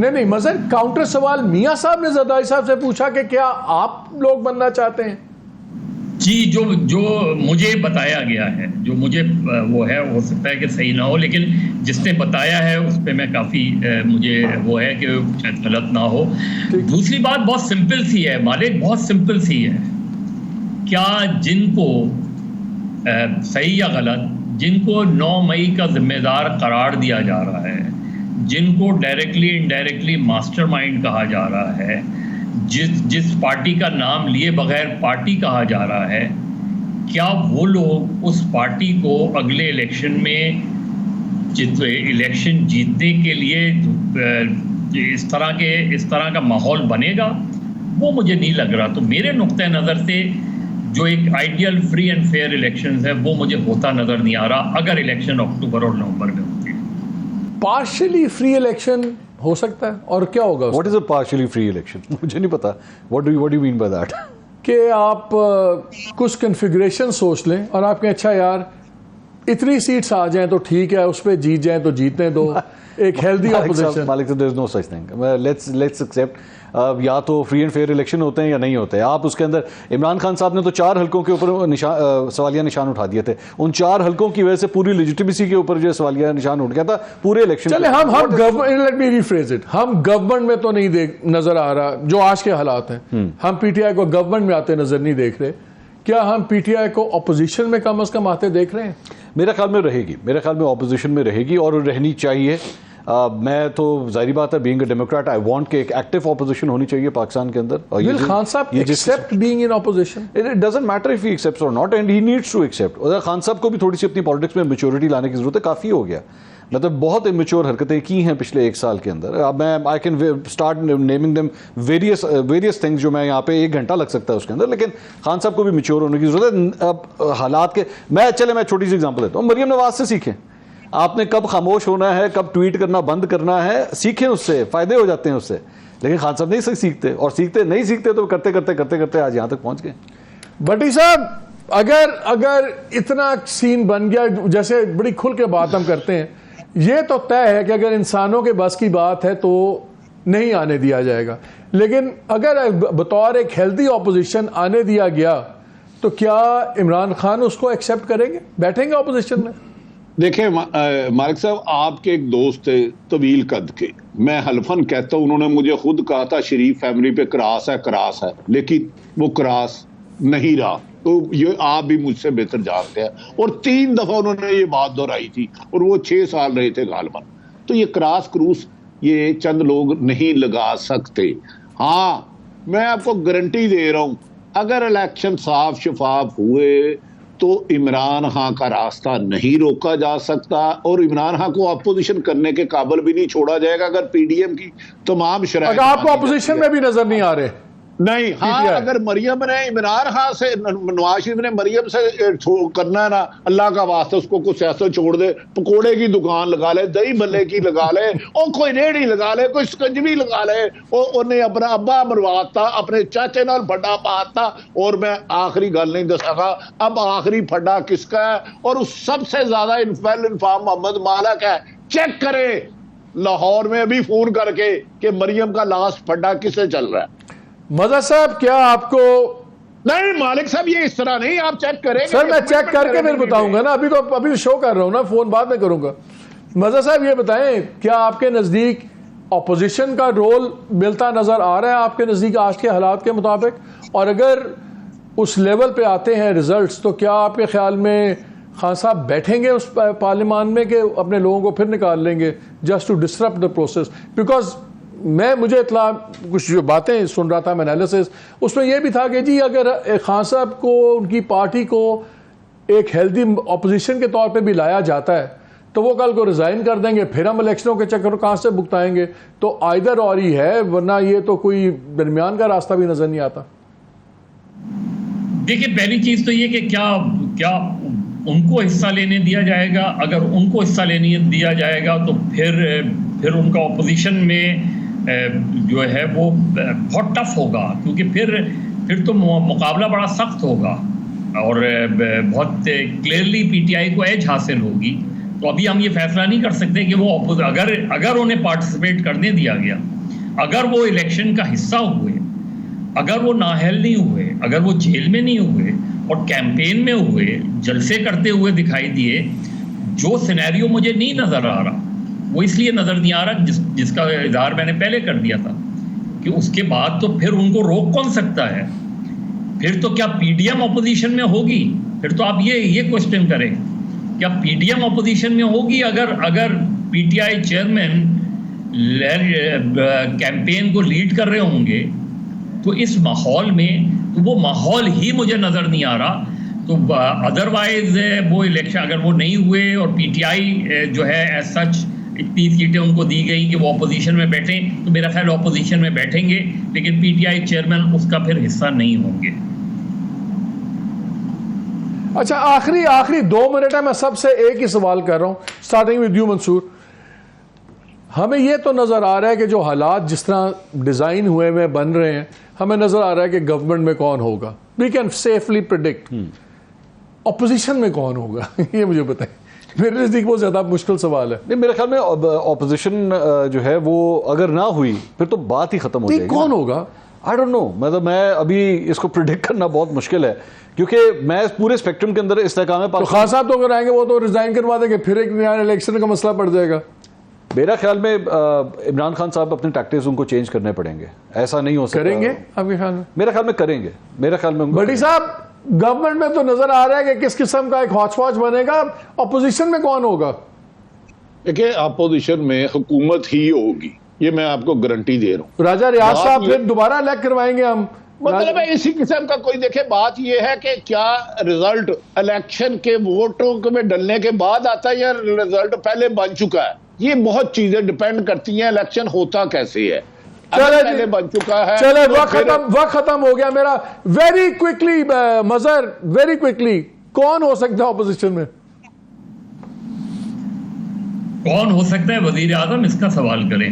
नहीं मजर काउंटर सवाल मियाँ साहब ने ज़रदारी साहब से पूछा कि क्या आप लोग बनना चाहते हैं? जी, जो मुझे बताया गया है, जो मुझे वो है, हो सकता है कि सही ना हो, लेकिन जिसने बताया है उस पर मैं काफ़ी मुझे वो है कि शायद गलत ना हो। दूसरी बात बहुत सिंपल सी है मालिक, बहुत सिंपल सी है। क्या जिनको सही या गलत, जिनको 9 मई का जिम्मेदार करार दिया जा रहा है, जिनको डायरेक्टली इनडायरेक्टली मास्टरमाइंड कहा जा रहा है, जिस पार्टी का नाम लिए बगैर पार्टी कहा जा रहा है, क्या वो लोग उस पार्टी को अगले इलेक्शन में इलेक्शन जीतने के लिए इस तरह का माहौल बनेगा? वो मुझे नहीं लग रहा। तो मेरे नुक्ते नज़र से जो एक ideal free and fair election है वो मुझे होता नज़र नहीं आ रहा अगर इलेक्शन अक्टूबर और नवंबर में होते हैं। पार्शियली फ्री इलेक्शन हो सकता है और क्या होगा? What is a partially free election? मुझे नहीं पता। What do you mean by that? कि आप कुछ कन्फिग्रेशन सोच लें और आप कहें अच्छा यार इतनी सीट्स आ जाएं तो ठीक है, उस पर जीत जाएं तो जीतने दो, एक हेल्दी ऑपोजिशन। मालिक साहब, there is no such thing. Let's accept या तो फ्री एंड फेयर इलेक्शन होते हैं या नहीं होते। आप उसके अंदर इमरान खान साहब ने तो 4 हलकों के ऊपर सवालिया निशान उठा दिए थे। उन 4 हलकों की वजह से पूरी लेजिटिमेसी के ऊपर जो सवालिया निशान उठ गया था पूरे इलेक्शन। चले हम government, let me rephrase it, हम गवर्नमेंट में तो नहीं नजर आ रहा जो आज के हालात हैं। हम पीटीआई को गवर्नमेंट में आते नजर नहीं देख रहे। क्या हम पीटीआई को अपोजिशन में कम अज कम आते देख रहे हैं? मेरे ख्याल में रहेगी, मेरे ख्याल में अपोजिशन में रहेगी और रहनी चाहिए। मैं तो जाहिर बात है being a Democrat I want कि एक एक्टिव ऑपोजिशन होनी चाहिए पाकिस्तान के अंदर। और विल खान साहब accept being in opposition? It doesn't matter if he accepts or not and he needs to accept. और खान साहब को भी थोड़ी सी अपनी पॉलिटिक्स में मैच्योरिटी लाने की जरूरत है। काफ़ी हो गया, मतलब बहुत इमेच्योर हरकतें की हैं पिछले 1 साल के अंदर। अब मैं I can start naming them various things जो मैं यहाँ पे 1 घंटा लग सकता है उसके अंदर, लेकिन खान साहब को भी मैच्योर होने की जरूरत है। अब हालात के मैं छोटी सी एग्जांपल देता हूँ। मरियम नवाज से सीखें। आपने कब खामोश होना है, कब ट्वीट करना बंद करना है, सीखें, उससे फायदे हो जाते हैं उससे। लेकिन खान साहब नहीं सीखते, और नहीं सीखते तो करते करते आज यहाँ तक पहुँच गए। भट्टी साहब, अगर इतना सीन बन गया, जैसे बड़ी खुल के बात हम करते हैं, ये तो तय है कि अगर इंसानों के बस की बात है तो नहीं आने दिया जाएगा, लेकिन अगर बतौर एक हेल्दी ऑपोजिशन आने दिया गया तो क्या इमरान खान उसको एक्सेप्ट करेंगे, बैठेंगे ऑपोजिशन में? देखिए मालिक साहब, आपके एक दोस्त थे तवील कद के, मैं हल्फन कहता हूं, उन्होंने मुझे खुद कहा था शरीफ फैमिली पे क्रॉस है, लेकिन वो क्रॉस नहीं रहा। तो ये आप भी मुझसे बेहतर जानते हैं, और 3 दफा उन्होंने ये बात दोहराई थी, और वो 6 साल रहे थे गालबन। तो ये क्रॉस क्रूस ये चंद लोग नहीं लगा सकते। हाँ, मैं आपको गारंटी दे रहा हूं, अगर इलेक्शन साफ शफाफ हुए तो इमरान खान का रास्ता नहीं रोका जा सकता, और इमरान खान को अपोजिशन करने के काबिल भी नहीं छोड़ा जाएगा अगर पीडीएम की तमाम शराइत। आपको अपोजिशन में भी नजर नहीं आ रहे? नहीं। हाँ, अगर मरियम ने इमरान खान से, नवाज शरीफ ने मरियम से करना है ना, अल्लाह का वास्ता उसको कुछ सियासत छोड़ दे, पकोड़े की दुकान लगा ले, दही भल्ले की लगा ले, और कोई रेहड़ी लगा ले, कोई स्कंजवी लगा ले, उन्हें अपना अब्बा मरवाता, अपने चाचे नाल फड्डा पाता। और मैं आखिरी गल नहीं दसागा, अब आखिरी फड्डा किसका है, और उस सबसे ज्यादा इन्फॉर्म मोहम्मद मालक है। चेक करे लाहौर में अभी फोन करके कि मरियम का लास्ट फड्डा किससे चल रहा है। मजा साहब, क्या आपको? नहीं मालिक साहब, ये इस तरह नहीं, आप चेक करेंगे। सर मैं चेक करके फिर बताऊंगा ना, अभी तो शो कर रहा हूं ना, फोन बाद में करूंगा। मजा साहब ये बताएं, क्या आपके नजदीक ऑपोजिशन का रोल मिलता नजर आ रहा है आपके नजदीक आज के हालात के मुताबिक? और अगर उस लेवल पे आते हैं रिजल्ट्स, तो क्या आपके ख्याल में खान साहब बैठेंगे उस पार्लियामान में कि अपने लोगों को फिर निकाल लेंगे just to disrupt the process? Because मुझे इतला कुछ जो बातें सुन रहा था मैं एनालिसिस, उसमें यह भी था कि जी अगर खान साहब को, उनकी पार्टी को एक हेल्दी अपोजिशन के तौर पे भी लाया जाता है तो वो कल को रिजाइन कर देंगे, फिर हम इलेक्शनों के चक्कर कहाँ से भुगताएंगे? तो आइदर और ही है, वरना ये तो कोई दरमियान का रास्ता भी नजर नहीं आता। देखिए, पहली चीज तो ये कि क्या उनको हिस्सा लेने दिया जाएगा। अगर उनको हिस्सा लेने दिया जाएगा तो फिर उनका ऑपोजिशन में जो है वो बहुत टफ होगा, क्योंकि फिर तो मुकाबला बड़ा सख्त होगा और बहुत क्लियरली पीटीआई को एज हासिल होगी। तो अभी हम ये फैसला नहीं कर सकते कि वो अगर उन्हें पार्टिसिपेट करने दिया गया, अगर वो इलेक्शन का हिस्सा हुए, अगर वो नाअहल नहीं हुए, अगर वो जेल में नहीं हुए और कैंपेन में हुए, जलसे करते हुए दिखाई दिए, जो सिनेरियो मुझे नहीं नजर आ रहा, वो इसलिए नजर नहीं आ रहा जिसका इजहार मैंने पहले कर दिया था कि उसके बाद तो फिर उनको रोक कौन सकता है? फिर तो क्या पीडीएम अपोजिशन में होगी? फिर तो आप ये क्वेश्चन करें, क्या पीडीएम अपोजिशन में होगी? अगर पीटीआई चेयरमैन कैंपेन को लीड कर रहे होंगे तो इस माहौल में तो वो माहौल ही मुझे नजर नहीं आ रहा। तो अदरवाइज वो इलेक्शन अगर वो नहीं हुए और पीटीआई जो है एज सच 30 सीटें उनको दी गई कि वो अपोजिशन में बैठें, तो मेरा ख्याल अपोजिशन में बैठेंगे, लेकिन पीटीआई चेयरमैन उसका फिर हिस्सा नहीं होंगे। अच्छा, आखिरी 2 मिनट है, मैं सबसे एक ही सवाल कर रहा हूं, स्टार्टिंग विद यू मंसूर। हमें ये तो नजर आ रहा है कि जो हालात जिस तरह डिजाइन हुए हुए बन रहे हैं, हमें नजर आ रहा है कि गवर्नमेंट में कौन होगा, we can safely predict. Opposition में कौन होगा ये मुझे बताएं। मेरे नजदीक बहुत ज्यादा मुश्किल सवाल है। नहीं, मेरे ख्याल में ऑपोजिशन जो है वो अगर ना हुई फिर तो बात ही खत्म हो जाएगी। कौन होगा? आई डोंट नो, मतलब मैं अभी इसको प्रिडिक्ट करना बहुत मुश्किल है, क्योंकि मैं पूरे स्पेक्ट्रम के अंदर इस्तेकाम में तो खान साहब तो अगर आएंगे वो तो रिजाइन करवा देंगे, फिर एक नया इलेक्शन का मसला पड़ जाएगा। मेरा ख्याल में इमरान खान साहब अपने टैक्टिक्स उनको चेंज करने पड़ेंगे, ऐसा नहीं हो सकता। करेंगे आपके ख्याल में? मेरा ख्याल में करेंगे, मेरा ख्याल में। बड़ी साहब, गवर्नमेंट में तो नजर आ रहा है कि किस किस्म का एक हॉच-पॉच बनेगा, ऑपोजिशन में कौन होगा? देखिए, अपोजिशन में हुकूमत ही होगी, ये मैं आपको गारंटी दे रहा हूँ। राजा रियाज साहब फिर दोबारा इलेक्ट करवाएंगे हम, मतलब है इसी किस्म का कोई। देखे, बात यह है कि क्या रिजल्ट इलेक्शन के वोटों में डलने के बाद आता है या रिजल्ट पहले बन चुका है? ये बहुत चीजें डिपेंड करती हैं इलेक्शन होता कैसे है। पहले बन चुका है, चले वक्त खत्म हो गया मेरा। वेरी क्विकली मजर, वेरी क्विकली, कौन हो सकता है ऑपोजिशन में? कौन हो सकता है वजीर आजम, इसका सवाल करें।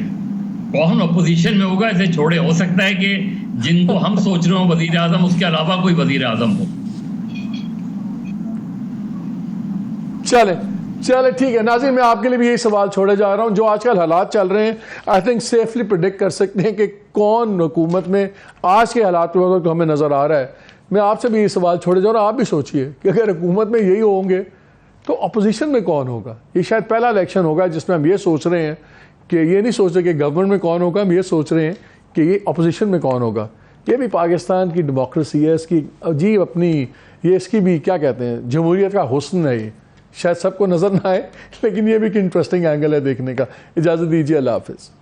कौन अपोजिशन में होगा इसे छोड़े। हो सकता है कि जिनको हम सोच रहे हो वजीर आजम, उसके अलावा कोई वजीर आजम हो। चले ठीक है नाज़रीन, मैं आपके लिए भी यही सवाल छोड़े जा रहा हूं। जो आजकल हालात चल रहे हैं, आई थिंक सेफली प्रिडिक्ट कर सकते हैं कि कौन हुकूमत में आज के हालात में तो हमें नज़र आ रहा है। मैं आपसे भी ये सवाल छोड़े जा रहा हूं, आप भी सोचिए कि अगर हुकूमत में यही होंगे तो अपोजिशन में कौन होगा? ये शायद पहला इलेक्शन होगा जिसमें हम ये सोच रहे हैं कि ये नहीं सोच रहे कि गवर्नमेंट में कौन होगा, हम ये सोच रहे हैं कि ये अपोजिशन में कौन होगा। ये भी पाकिस्तान की डेमोक्रेसी है, इसकी अजीब अपनी, ये इसकी भी क्या कहते हैं, जमहूरियत का हुस्न है। ये शायद सबको नज़र ना आए, लेकिन ये भी एक इंटरेस्टिंग एंगल है देखने का। इजाज़त दीजिए, अल्लाह हाफ़िज़।